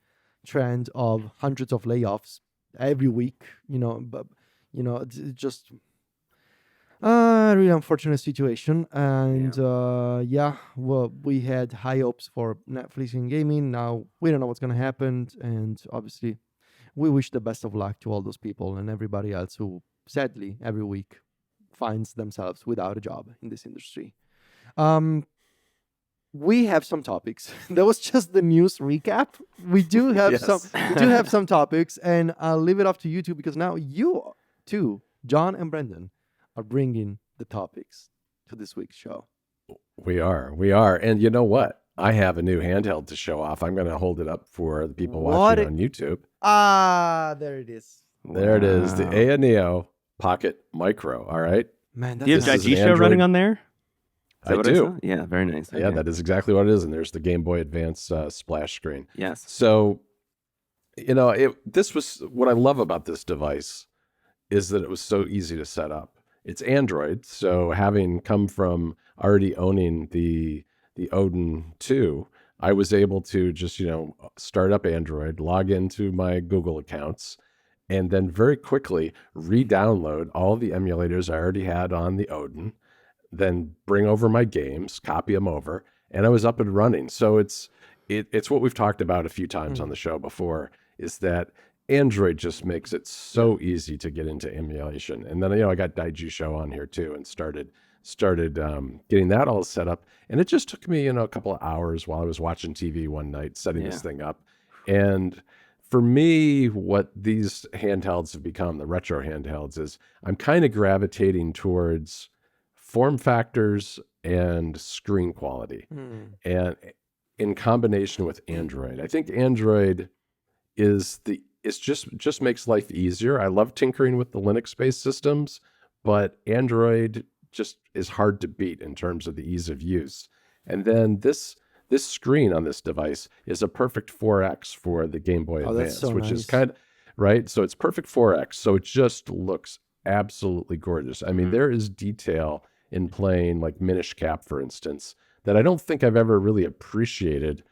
trend of hundreds of layoffs every week. But it's just a really unfortunate situation. And well, we had high hopes for Netflix in gaming. Now we don't know what's going to happen, and obviously we wish the best of luck to all those people and everybody else who, sadly, every week finds themselves without a job in this industry. We have some topics. That was just the news recap. We do have some topics, and I'll leave it up to you two because now you two, John and Brendon, are bringing the topics to this week's show. We are. And you know what? I have a new handheld to show off. I'm going to hold it up for the people watching on YouTube. There it is. There it is, the Ayaneo Pocket Micro. All right. Man, Do you have that's Daiji Show running on there? I do. Yeah, very nice. Yeah, Okay. that is exactly what it is. And there's the Game Boy Advance splash screen. Yes. So, this was what I love about this device is that it was so easy to set up. It's Android, so having come from already owning the Odin 2, I was able to just, start up Android, log into my Google accounts, and then very quickly re-download all the emulators I already had on the Odin, then bring over my games, copy them over, and I was up and running. So it's what we've talked about a few times on the show before, is that Android just makes it so easy to get into emulation. And then, I got Daiji Show on here too and started getting that all set up. And it just took me, a couple of hours while I was watching TV one night, setting this thing up. And for me, what these handhelds have become, the retro handhelds, is I'm kind of gravitating towards form factors and screen quality. And in combination with Android, I think Android just makes life easier. I love tinkering with the Linux-based systems, but Android just is hard to beat in terms of the ease of use. And then this screen on this device is a perfect 4X for the Game Boy Advance, which is kind of right. So it's perfect 4X. So it just looks absolutely gorgeous. I mean, there is detail in playing like Minish Cap, for instance, that I don't think I've ever really appreciated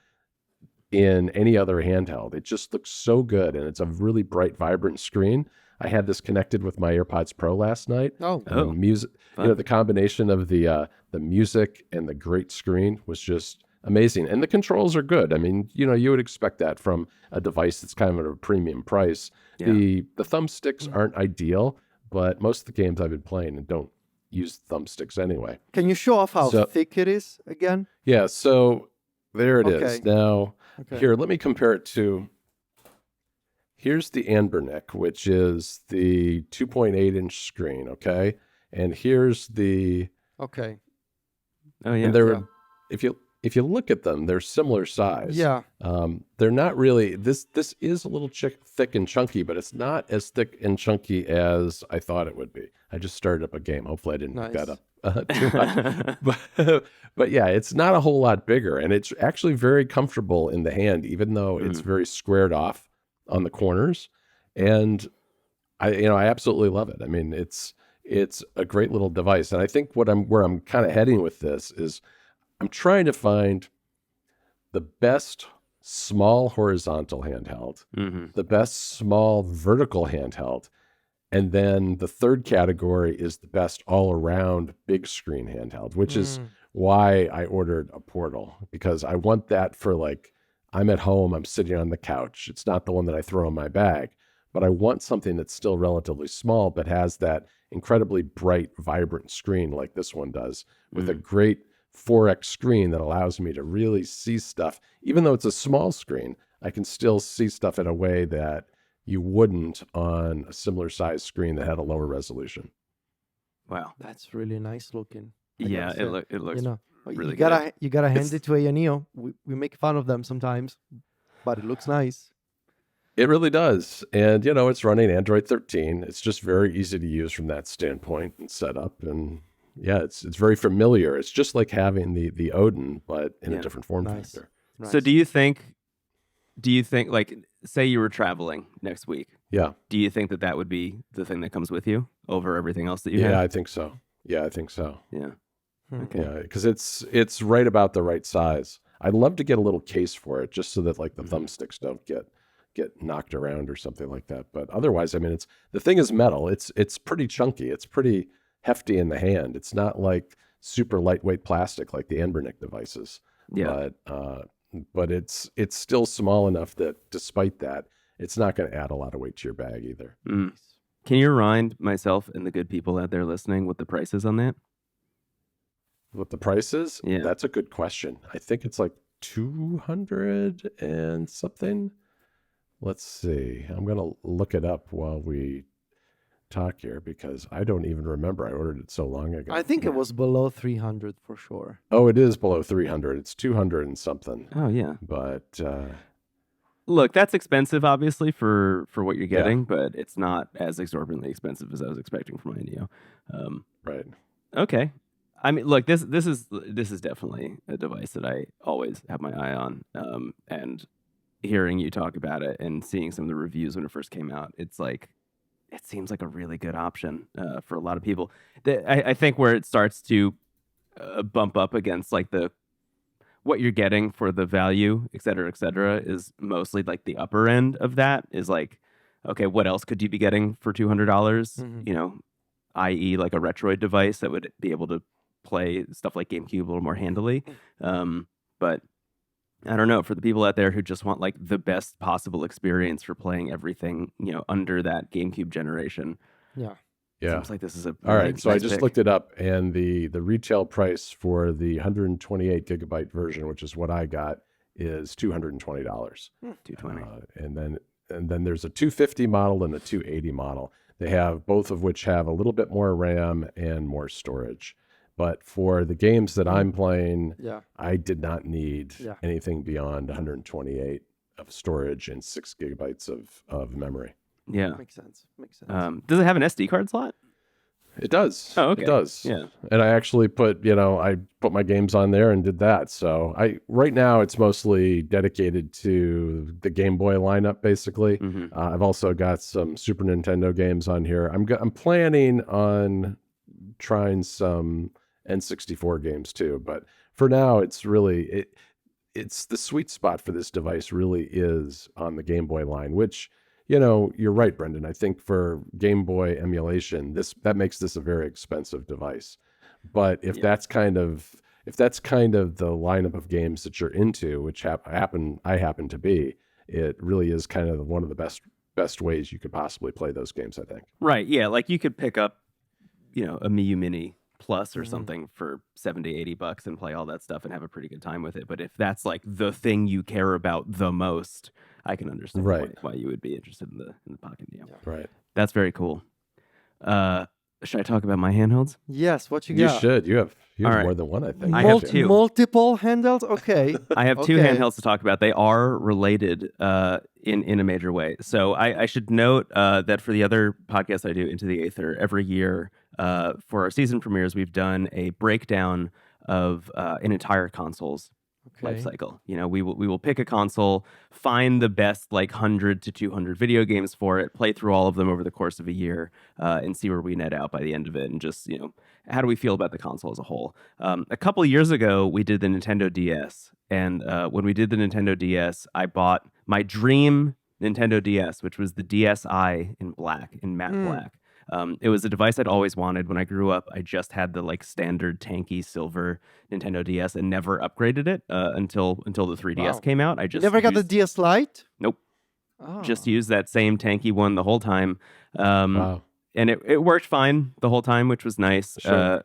in any other handheld. It just looks so good, and it's a really bright, vibrant screen. I had this connected with my AirPods Pro last night. Music, the combination of the music and the great screen was just amazing. And the controls are good. I mean, you would expect that from a device that's kind of at a premium price. Yeah. The thumbsticks aren't ideal, but most of the games I've been playing and don't use thumbsticks anyway. Can you show off how thick it is again? Yeah, so there it is. Now, here, let me compare it to, here's the Anbernic, which is the 2.8-inch screen, okay? And here's the... Okay. Oh, yeah. And if you look at them, they're similar size. Yeah. They're not really, this is a little thick and chunky, but it's not as thick and chunky as I thought it would be. I just started up a game. Hopefully I didn't pick that up too much. But yeah, it's not a whole lot bigger, and it's actually very comfortable in the hand, even though it's very squared off on the corners. And I absolutely love it. I mean, it's a great little device. And I think where I'm kind of heading with this is I'm trying to find the best small horizontal handheld, the best small vertical handheld, and then the third category is the best all-around big screen handheld, which is why I ordered a Portal, because I want that for I'm at home, I'm sitting on the couch. It's not the one that I throw in my bag, but I want something that's still relatively small, but has that incredibly bright, vibrant screen like this one does, with a great 4X screen that allows me to really see stuff. Even though it's a small screen, I can still see stuff in a way that you wouldn't on a similar size screen that had a lower resolution. Wow. That's really nice looking. Yeah, it looks really good. You gotta hand it to Ayaneo. We make fun of them sometimes, but it looks nice. It really does. And, it's running Android 13. It's just very easy to use from that standpoint and set up. And yeah, it's very familiar. It's just like having the Odin, but in a different form factor. Nice. So do you think, say you were traveling next week? Yeah. Do you think that would be the thing that comes with you over everything else that you have? Yeah, I think so. Yeah. Yeah. Okay. Yeah, because it's right about the right size. I'd love to get a little case for it, just so that the thumbsticks don't get knocked around or something like that. But otherwise, I mean, the thing is metal. It's pretty chunky. It's pretty hefty in the hand. It's not like super lightweight plastic like the Anbernic devices. Yeah. But it's still small enough that despite that, it's not going to add a lot of weight to your bag either. Mm. Can you remind myself and the good people out there listening what the price is on that? What the price is? Yeah. That's a good question. I think it's like 200 and something. Let's see. I'm going to look it up while we talk here because I don't even remember. I ordered it so long ago. I think it was below 300 for sure. Oh, it is below 300. It's 200 and something. Oh, yeah. But look, that's expensive, obviously, for what you're getting, but it's not as exorbitantly expensive as I was expecting from Ayaneo. Right. Okay. I mean, look, this is definitely a device that I always have my eye on. And hearing you talk about it and seeing some of the reviews when it first came out, it's like it seems like a really good option for a lot of people. I think where it starts to bump up against like what you're getting for the value, et cetera, is mostly like the upper end of that is like, okay, what else could you be getting for $200? Mm-hmm. You know, i.e. like a Retroid device that would be able to play stuff like GameCube a little more handily. But I don't know, for the people out there who just want like the best possible experience for playing everything, you know, under that GameCube generation. Yeah. Seems like this is a all right. So nice I just pick. looked it up, and the retail price for the 128 gigabyte version, which is what I got, is $220. $220. And then there's a 250 model and a 280 model. They have both of which have a little bit more RAM and more storage. But for the games that I'm playing, I did not need anything beyond 128 of storage and 6 gigabytes of memory. Yeah. Makes sense. Does it have an SD card slot? It does. Oh, okay. It does. Yeah. And I actually put my games on there and did that. So right now it's mostly dedicated to the Game Boy lineup, basically. Mm-hmm. I've also got some Super Nintendo games on here. I'm planning on trying some N64 games too, but for now it's really it's the sweet spot for this device really is on the Game Boy line, which, you know, you're right, Brendon. I think for Game Boy emulation, that makes this a very expensive device. But if that's kind of the lineup of games that you're into, which I happen to be, it really is kind of one of the best ways you could possibly play those games, I think. Right. Yeah. Like you could pick up, you know, a Miyu Mini Plus or something for $70-$80 and play all that stuff and have a pretty good time with it. But if that's like the thing you care about the most, I can understand why you would be interested in the Pocket Neo. Yeah. Right. That's very cool. Should I talk about my handhelds? Yes, what you got? You should. You have right. more than one, I think. I have two. Multiple handhelds? Okay. I have two handhelds to talk about. They are related in a major way. So I should note that for the other podcast I do, Into the Aether, every year for our season premieres, we've done a breakdown of an entire console's life cycle. You know, we will pick a console, find the best like 100 to 200 video games for it, play through all of them over the course of a year, and see where we net out by the end of it, and just, you know, how do we feel about the console as a whole? A couple of years ago, we did the Nintendo DS, and when we did the Nintendo DS, I bought my dream Nintendo DS, which was the DSi in matte black. It was a device I'd always wanted. When I grew up, I just had the like standard tanky silver Nintendo DS and never upgraded it until the 3DS came out. I just never got the DS Lite? Nope. Oh. Just used that same tanky one the whole time. Wow. And it worked fine the whole time, which was nice. Sure.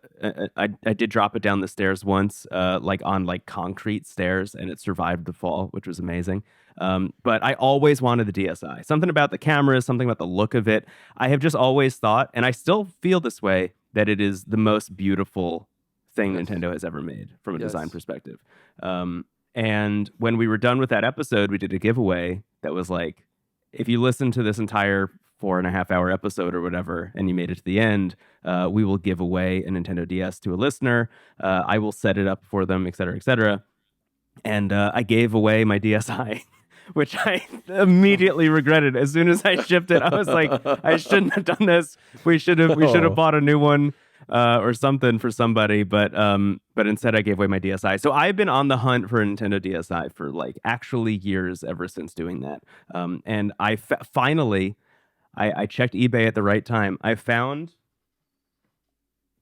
I did drop it down the stairs once, like on like concrete stairs, and it survived the fall, which was amazing. But I always wanted the DSi. Something about the cameras, something about the look of it. I have just always thought, and I still feel this way, that it is the most beautiful thing Nintendo has ever made from a design perspective. And when we were done with that episode, we did a giveaway that was like, if you listen to this entire 4.5-hour episode or whatever, and you made it to the end, we will give away a Nintendo DS to a listener. I will set it up for them, et cetera, et cetera. And I gave away my DSi, which I immediately regretted. As soon as I shipped it, I was like, I shouldn't have done this. We should have bought a new one or something for somebody. But instead, I gave away my DSi. So I've been on the hunt for a Nintendo DSi for like actually years ever since doing that. And I finally. I checked eBay at the right time. I found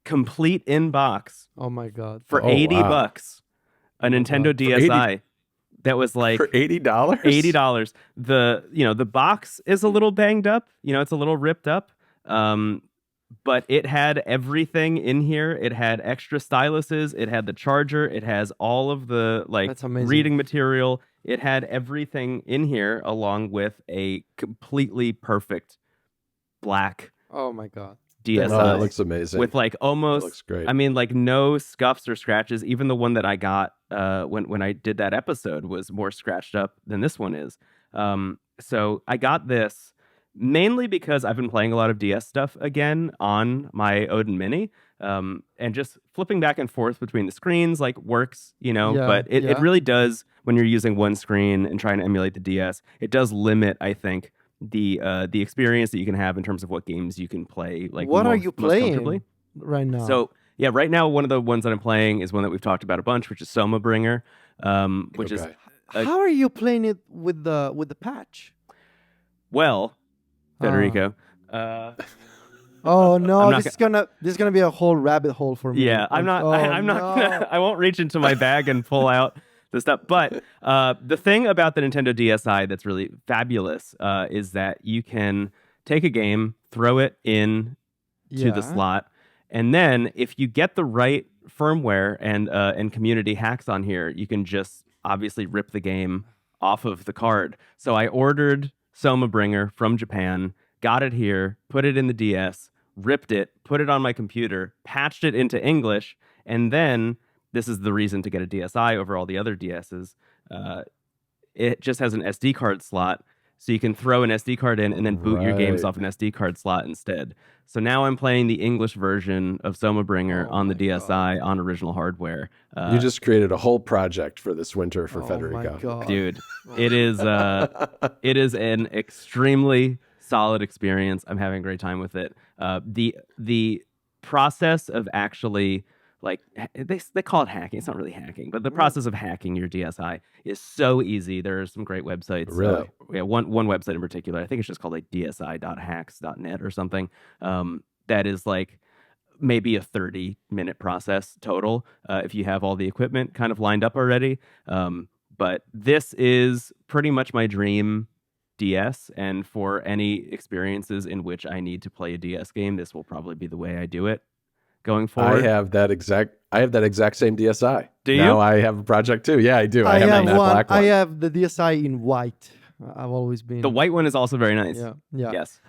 complete in box. Oh my god! For $80, a Nintendo DSi. that was like For $80? $80. The box is a little banged up. It's a little ripped up. But it had everything in here. It had extra styluses. It had the charger. It has all of the reading material. It had everything in here, along with a completely perfect black. Oh my god. DSi. Oh, that looks amazing. With almost, that looks great. I mean, no scuffs or scratches. Even the one that I got when I did that episode was more scratched up than this one is. So I got this mainly because I've been playing a lot of DS stuff again on my Odin Mini. And just flipping back and forth between the screens works, but it really does, when you're using one screen and trying to emulate the DS, it does limit, I think, the experience that you can have in terms of what games you can play. What are you playing right now? So yeah, right now one of the ones that I'm playing is one that we've talked about a bunch, which is Somabringer, which is how are you playing it with the patch? Well, Federico. Oh no, this is gonna be a whole rabbit hole for me. Yeah, I'm not gonna, I won't reach into my bag and pull out the stuff. But the thing about the Nintendo DSi that's really fabulous is that you can take a game, throw it in to the slot, and then if you get the right firmware and community hacks on here, you can just obviously rip the game off of the card. So I ordered Somabringer from Japan, got it here, put it in the DS, ripped it, put it on my computer, patched it into English, and then this is the reason to get a DSi over all the other DSs. It just has an SD card slot, so you can throw an SD card in and then boot your games off an SD card slot instead. So now I'm playing the English version of Somabringer on the DSi on original hardware. You just created a whole project for this winter for Federico. My God. Dude, it is an extremely solid experience. I'm having a great time with it. The process of actually, they call it hacking. It's not really hacking, but the process of hacking your DSi is so easy. There are some great websites. Really? One website in particular, I think it's just called dsi.hacks.net or something. That is maybe a 30-minute process total if you have all the equipment kind of lined up already. But this is pretty much my dream DS, and for any experiences in which I need to play a DS game, this will probably be the way I do it going forward. I have that exact same DSi. Do you? Now I have a project too. Yeah, I do. I have that black one. I have the DSi in white. I've always been. The white one is also very nice. Yeah. Yes.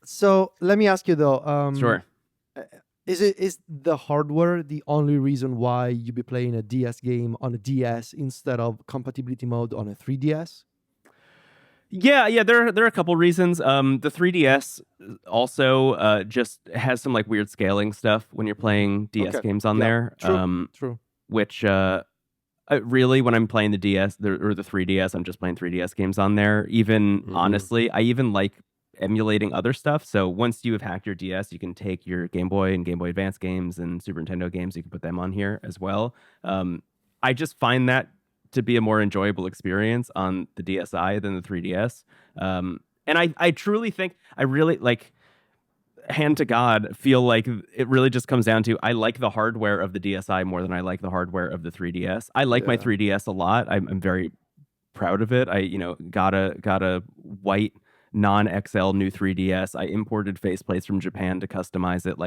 So let me ask you though. Sure. Is the hardware the only reason why you be playing a DS game on a DS instead of compatibility mode on a 3DS? Yeah, there are a couple reasons. The 3DS also just has some weird scaling stuff when you're playing DS games on there. True. Which really, when I'm playing the DS or the 3DS, I'm just playing 3DS games on there. Even honestly, I even like emulating other stuff. So once you have hacked your DS, you can take your Game Boy and Game Boy Advance games and Super Nintendo games. You can put them on here as well. I just find that to be a more enjoyable experience on the DSi than the 3DS. And I truly think, I really, hand to God, feel like it really just comes down to, I like the hardware of the DSi more than I like the hardware of the 3DS. I like my 3DS a lot. I'm very proud of it. I got a white non-XL new 3DS. I imported faceplates from Japan to customize it.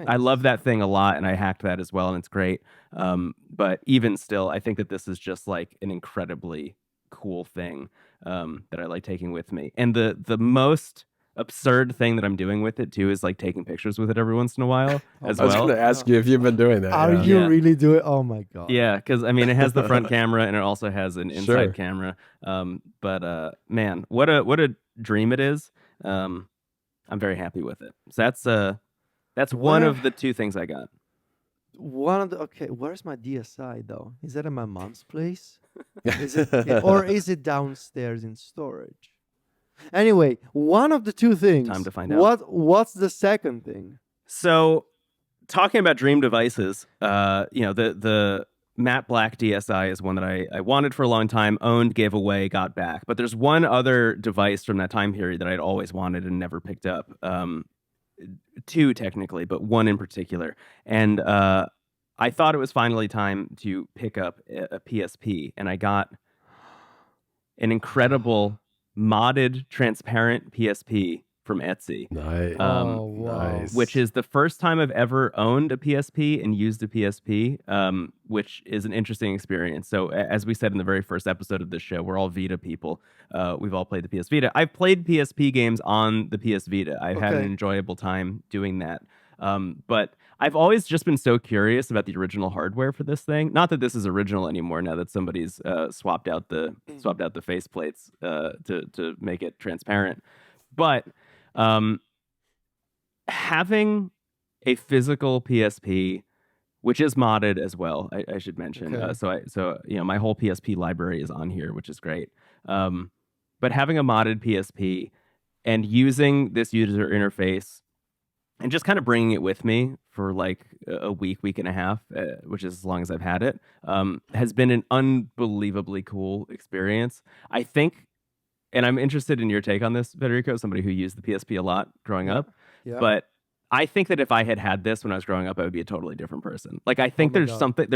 I love that thing a lot, and I hacked that as well, and it's great. But even still, I think that this is just an incredibly cool thing that I like taking with me. And the most absurd thing that I'm doing with it too is taking pictures with it every once in a while as well. I was going to ask you if you've been doing that. Are you really doing? Oh my God. Yeah, because it has the front camera and it also has an inside camera. But man, what a dream it is. I'm very happy with it. So that's one of the two things I got. Where's my DSi though? Is that at my mom's place? Or is it downstairs in storage? Anyway, one of the two things. Time to find out. What's the second thing? So, talking about dream devices, the matte black DSi is one that I wanted for a long time, owned, gave away, got back. But there's one other device from that time period that I'd always wanted and never picked up. Two technically, but one in particular. And I thought it was finally time to pick up a PSP, and I got an incredible modded transparent PSP from Etsy. Nice. wow. Which is the first time I've ever owned a PSP and used a PSP, which is an interesting experience. So, as we said in the very first episode of this show, we're all Vita people. We've all played the PS Vita. I've played PSP games on the PS Vita. I've had an enjoyable time doing that. But I've always just been so curious about the original hardware for this thing. Not that this is original anymore now that somebody's swapped out the faceplates to make it transparent. But having a physical PSP, which is modded as well, I should mention. So my whole PSP library is on here, which is great. But having a modded PSP and using this user interface and just kind of bringing it with me for like a week and a half, which is as long as I've had it, has been an unbelievably cool experience. I think, and I'm interested in your take on this, Federico, somebody who used the PSP a lot growing up. Yeah. But I think that if I had this when I was growing up, I would be a totally different person. Like, I think there's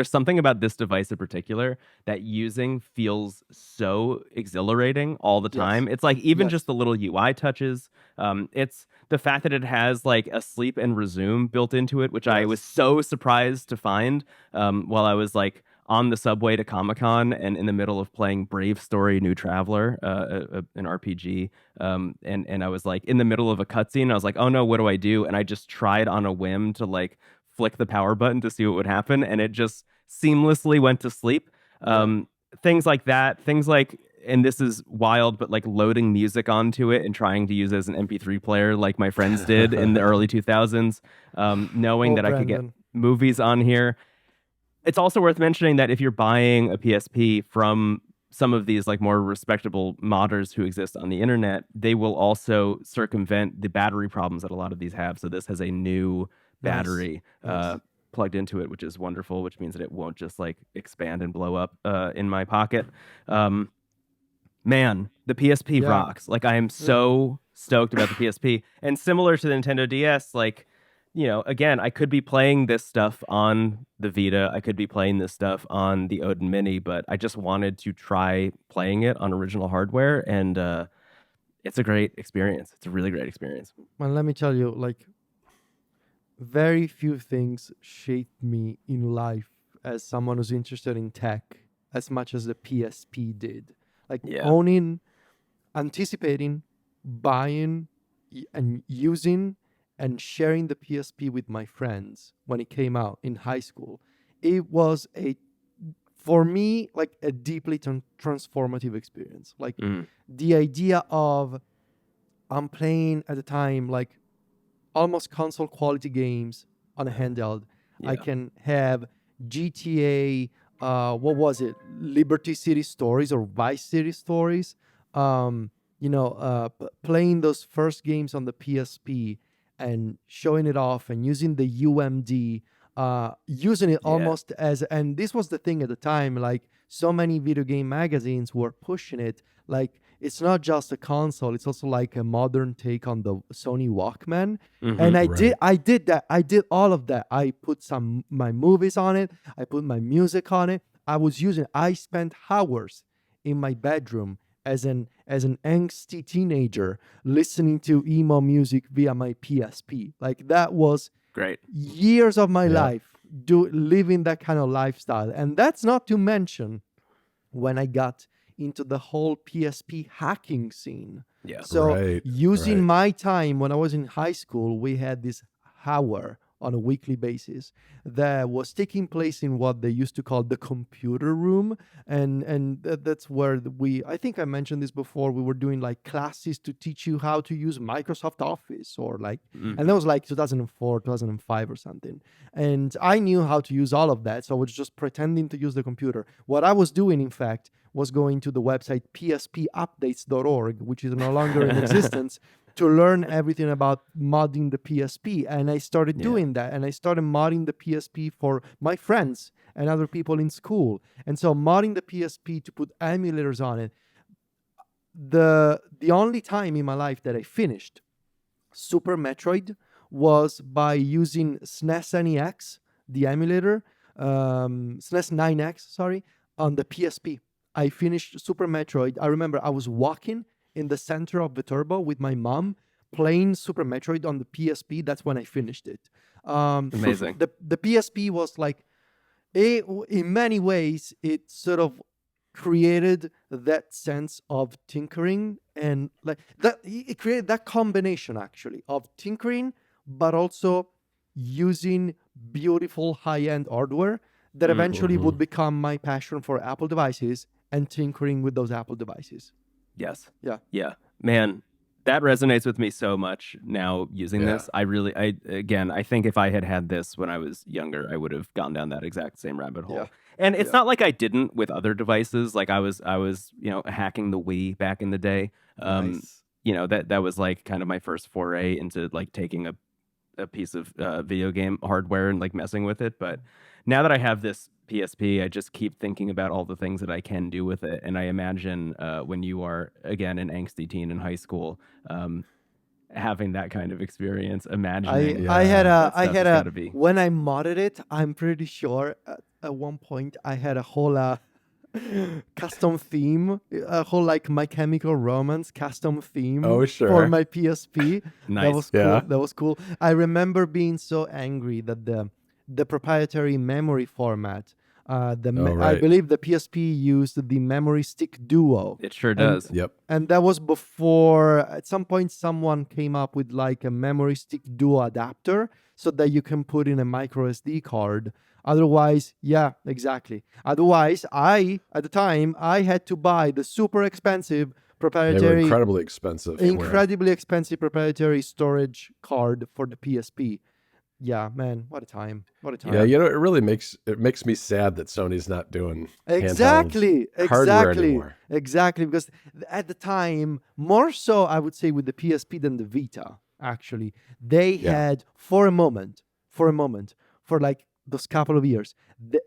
something about this device in particular that using feels so exhilarating all the time. It's like even just the little UI touches. It's the fact that it has like a sleep and resume built into it, which I was so surprised to find while I was like on the subway to Comic-Con and in the middle of playing Brave Story New Traveler, an RPG. And I was like in the middle of a cutscene. I was like, oh no, what do I do? And I just tried on a whim to like flick the power button to see what would happen. And it just seamlessly went to sleep. Things like that, things like, and this is wild, but like loading music onto it and trying to use it as an MP3 player like my friends did in the early 2000s, knowing that I could get movies on here. It's also worth mentioning that if you're buying a PSP from some of these like more respectable modders who exist on the internet, they will also circumvent the battery problems that a lot of these have. So this has a new battery plugged into it, which is wonderful, which means that it won't just like expand and blow up in my pocket. Man, the PSP rocks. Like, I am so stoked about the PSP. And similar to the Nintendo DS, like, you know, again, I could be playing this stuff on the Vita. I could be playing this stuff on the Odin Mini, but I just wanted to try playing it on original hardware. And it's a great experience. It's a really great experience. And let me tell you, like, very few things shaped me in life as someone who's interested in tech as much as the PSP did. Like, owning, anticipating, buying, and using and sharing the PSP with my friends when it came out in high school. It was for me, like a deeply transformative experience. Like the idea of I'm playing at the time, like almost console quality games on a handheld. I can have GTA, what was it? Liberty City Stories or Vice City Stories. Playing those first games on the PSP and showing it off and using the UMD, using it almost as, and this was the thing at the time, like so many video game magazines were pushing it. Like, it's not just a console, it's also like a modern take on the Sony Walkman. And I did that. I did all of that. I put my movies on it. I put my music on it. I spent hours in my bedroom as an angsty teenager listening to emo music via my PSP. Like, that was great. Years of my life living that kind of lifestyle. And that's not to mention when I got into the whole PSP hacking scene. Using my time when I was in high school, we had this hour on a weekly basis that was taking place in what they used to call the computer room. And that's where I think I mentioned this before, we were doing like classes to teach you how to use Microsoft Office or like, and that was like 2004, 2005 or something. And I knew how to use all of that. So I was just pretending to use the computer. What I was doing, in fact, was going to the website pspupdates.org, which is no longer in existence, to learn everything about modding the PSP. And I started doing that. And I started modding the PSP for my friends and other people in school. And so modding the PSP to put emulators on it. The only time in my life that I finished Super Metroid was by using SNES NEX, the emulator, SNES 9X, sorry, on the PSP. I finished Super Metroid. I remember I was walking in the center of the turbo with my mom playing Super Metroid on the PSP. That's when I finished it. Amazing. The PSP was like, in many ways, it sort of created that sense of tinkering, and like that it created that combination actually of tinkering, but also using beautiful high-end hardware that eventually would become my passion for Apple devices and tinkering with those Apple devices. Yes. Yeah. Yeah. Man, that resonates with me so much now using this. I think if I had had this when I was younger, I would have gone down that exact same rabbit hole. Yeah. And it's not like I didn't with other devices. Like I was, hacking the Wii back in the day. Nice. That was like kind of my first foray into like taking a piece of video game hardware and like messing with it. But now that I have this PSP, I just keep thinking about all the things that I can do with it. And I imagine when you are, again, an angsty teen in high school, having that kind of experience, imagining. I had gotta be. when I modded it, I'm pretty sure at one point I had a whole custom theme, a whole like My Chemical Romance custom theme for my PSP. Nice. That was cool. That was cool. I remember being so angry that the proprietary memory format, I believe the PSP used the Memory Stick Duo. It sure does. Yep. And that was before, at some point, someone came up with like a Memory Stick Duo adapter so that you can put in a micro SD card. Otherwise, yeah, exactly. Otherwise, at the time, I had to buy the super expensive proprietary... They were incredibly expensive. Incredibly expensive proprietary storage card for the PSP. Yeah, man, what a time. What a time. Yeah, it really makes me sad that Sony's not doing Exactly. hardware anymore. Exactly, because at the time, more so I would say with the PSP than the Vita, actually. They had for a moment, for like those couple of years,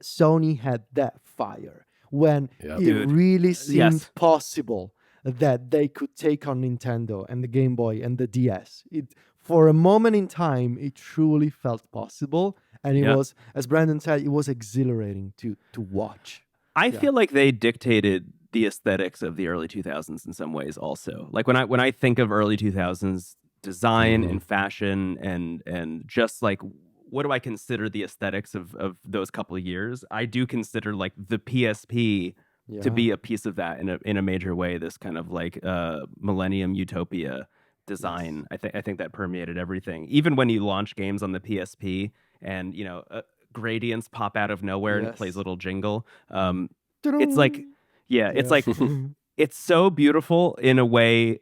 Sony had that fire when it really seemed possible that they could take on Nintendo and the Game Boy and the DS. For a moment in time, it truly felt possible. And it was, as Brendon said, it was exhilarating to watch. I feel like they dictated the aesthetics of the early 2000s in some ways also. Like when I think of early 2000s design and fashion and just like what do I consider the aesthetics of those couple of years, I do consider like the PSP to be a piece of that in a major way. This kind of like Millennium Utopia design. I think that permeated everything. Even when you launch games on the PSP and gradients pop out of nowhere and it plays a little jingle. It's like it's like it's so beautiful in a way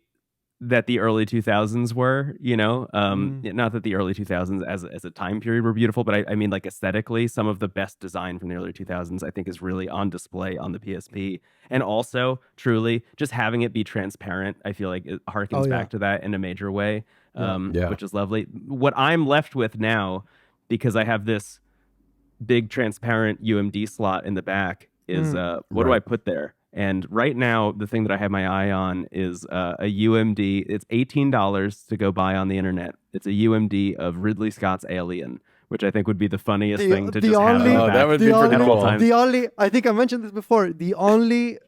that the early 2000s were, not that the early 2000s as a time period were beautiful, but I mean like aesthetically, some of the best design from the early 2000s I think is really on display on the PSP. And also, truly, just having it be transparent, I feel like it harkens back to that in a major way, which is lovely. What I'm left with now, because I have this big transparent UMD slot in the back, is what do I put there? And right now, the thing that I have my eye on is a UMD. It's $18 to go buy on the internet. It's a UMD of Ridley Scott's Alien, which I think would be the funniest thing to just have in the back. That would be pretty cool. I think I mentioned this before, the only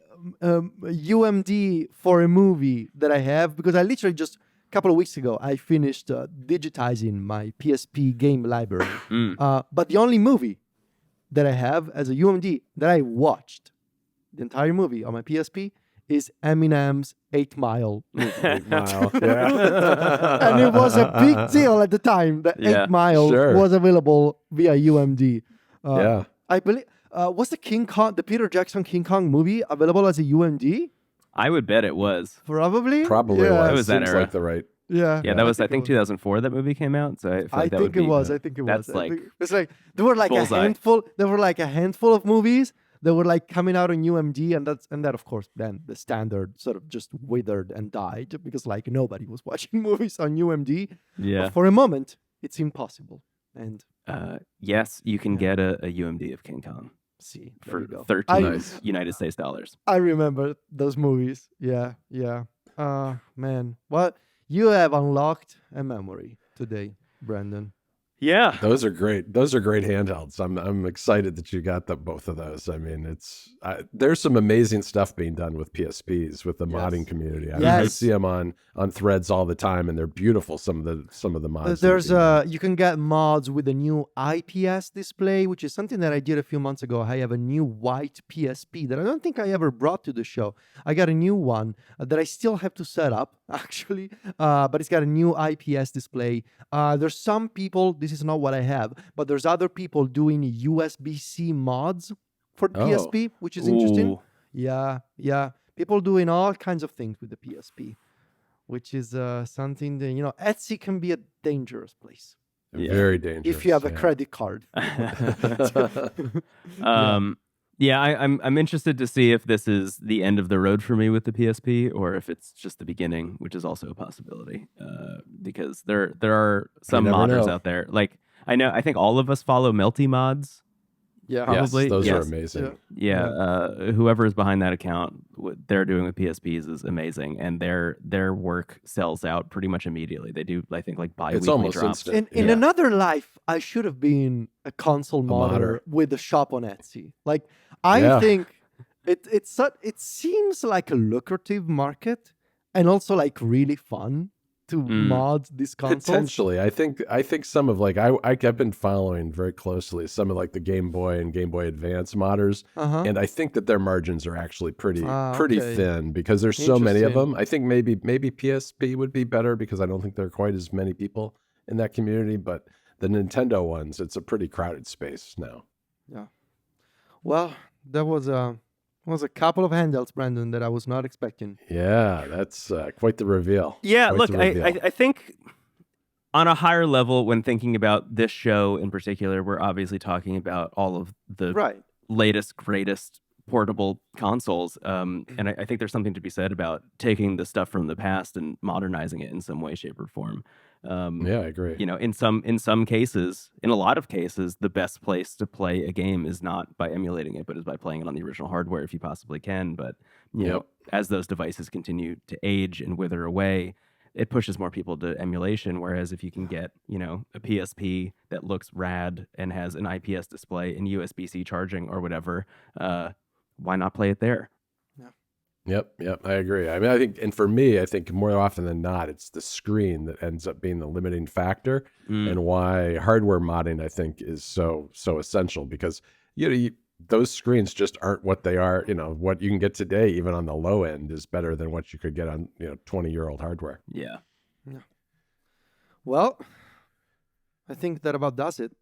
UMD for a movie that I have, because I literally just a couple of weeks ago, I finished digitizing my PSP game library. But the only movie that I have as a UMD that I watched, the entire movie on my PSP, is Eminem's 8 Mile movie. 8 Mile, and it was a big deal at the time that 8 Mile was available via UMD. I believe, was the Peter Jackson King Kong movie available as a UMD? I would bet it was. Probably was. It was that Seems era. like the right. Yeah, that was, I think 2004 that movie came out. So I feel like I think it was. That's like, it's like there were like bullseye. a handful of movies that were like coming out on UMD, and that of course then the standard sort of just withered and died because like nobody was watching movies on UMD. Yeah. But for a moment, it seemed possible. And yes, you can get a UMD of King Kong. See, for $13 United States dollars. I remember those movies. Yeah. Man, what you have unlocked a memory today, Brendon. Yeah. Those are great. Those are great handhelds. I'm excited that you got both of those. I mean, there's some amazing stuff being done with PSPs with the modding community. I mean, I see them on threads all the time, and they're beautiful. Some of the mods. There's you can get mods with a new IPS display, which is something that I did a few months ago. I have a new white PSP that I don't think I ever brought to the show. I got a new one that I still have to set up actually, but it's got a new IPS display. There's some people. This is not what I have, but there's other people doing USB-C mods for the PSP, which is interesting. Yeah. People doing all kinds of things with the PSP, which is something that, Etsy can be a dangerous place. Very dangerous. If you have a credit card. I'm interested to see if this is the end of the road for me with the PSP or if it's just the beginning, which is also a possibility. Because there are some modders out there. Like I think all of us follow Melty Mods. Yeah, probably. Yes, those are amazing. Whoever is behind that account, what they're doing with PSPs is amazing, and their work sells out pretty much immediately. They do, I think, like bi-weekly It's almost drops. instant. In another life, I should have been a console modder with a shop on Etsy. Like, I think it seems like a lucrative market and also like really fun to mod these consoles. Potentially. I think some of I've been following very closely some of like the Game Boy and Game Boy Advance modders, and I think that their margins are actually pretty thin because there's so many of them. I think maybe PSP would be better because I don't think there are quite as many people in that community, but the Nintendo ones, it's a pretty crowded space now. Yeah. Well, that was a couple of handhelds, Brendon, that I was not expecting. Yeah, that's quite the reveal. Yeah, quite look, the reveal. I think on a higher level, when thinking about this show in particular, we're obviously talking about all of the latest, greatest portable consoles. And I think there's something to be said about taking the stuff from the past and modernizing it in some way, shape, or form. Yeah, I agree. In some cases, in a lot of cases, the best place to play a game is not by emulating it, but is by playing it on the original hardware if you possibly can. But you know, as those devices continue to age and wither away, it pushes more people to emulation. Whereas if you can get, a PSP that looks rad and has an IPS display and USB-C charging or whatever, why not play it there? Yep, I agree. I mean, and for me, I think more often than not, it's the screen that ends up being the limiting factor, and why hardware modding, I think, is so essential because those screens just aren't what they are. What you can get today, even on the low end, is better than what you could get on 20-year-old hardware. Yeah. Well, I think that about does it.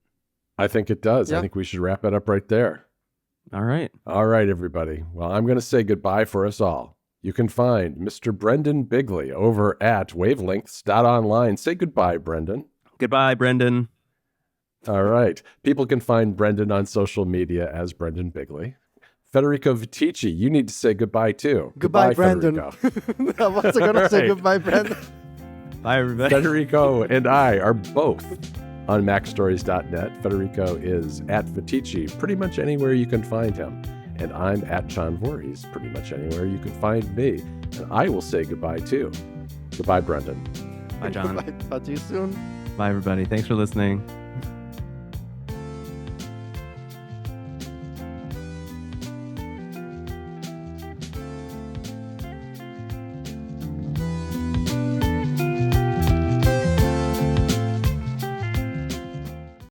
I think it does. I think we should wrap it up right there. All right, everybody. Well, I'm going to say goodbye for us all. You can find Mr. Brendon Bigley over at wavelengths.online. Say goodbye, Brendon. Goodbye, Brendon. All right. People can find Brendon on social media as Brendon Bigley. Federico Viticci, you need to say goodbye too. Goodbye, Brendon. I was going to say goodbye, Brendon. Bye, everybody. Federico and I are both on MacStories.net. Federico is at Viticci, pretty much anywhere you can find him. And I'm at John Voorhees, pretty much anywhere you can find me. And I will say goodbye too. Goodbye, Brendon. Bye, John. Bye. Talk to you soon. Bye, everybody. Thanks for listening.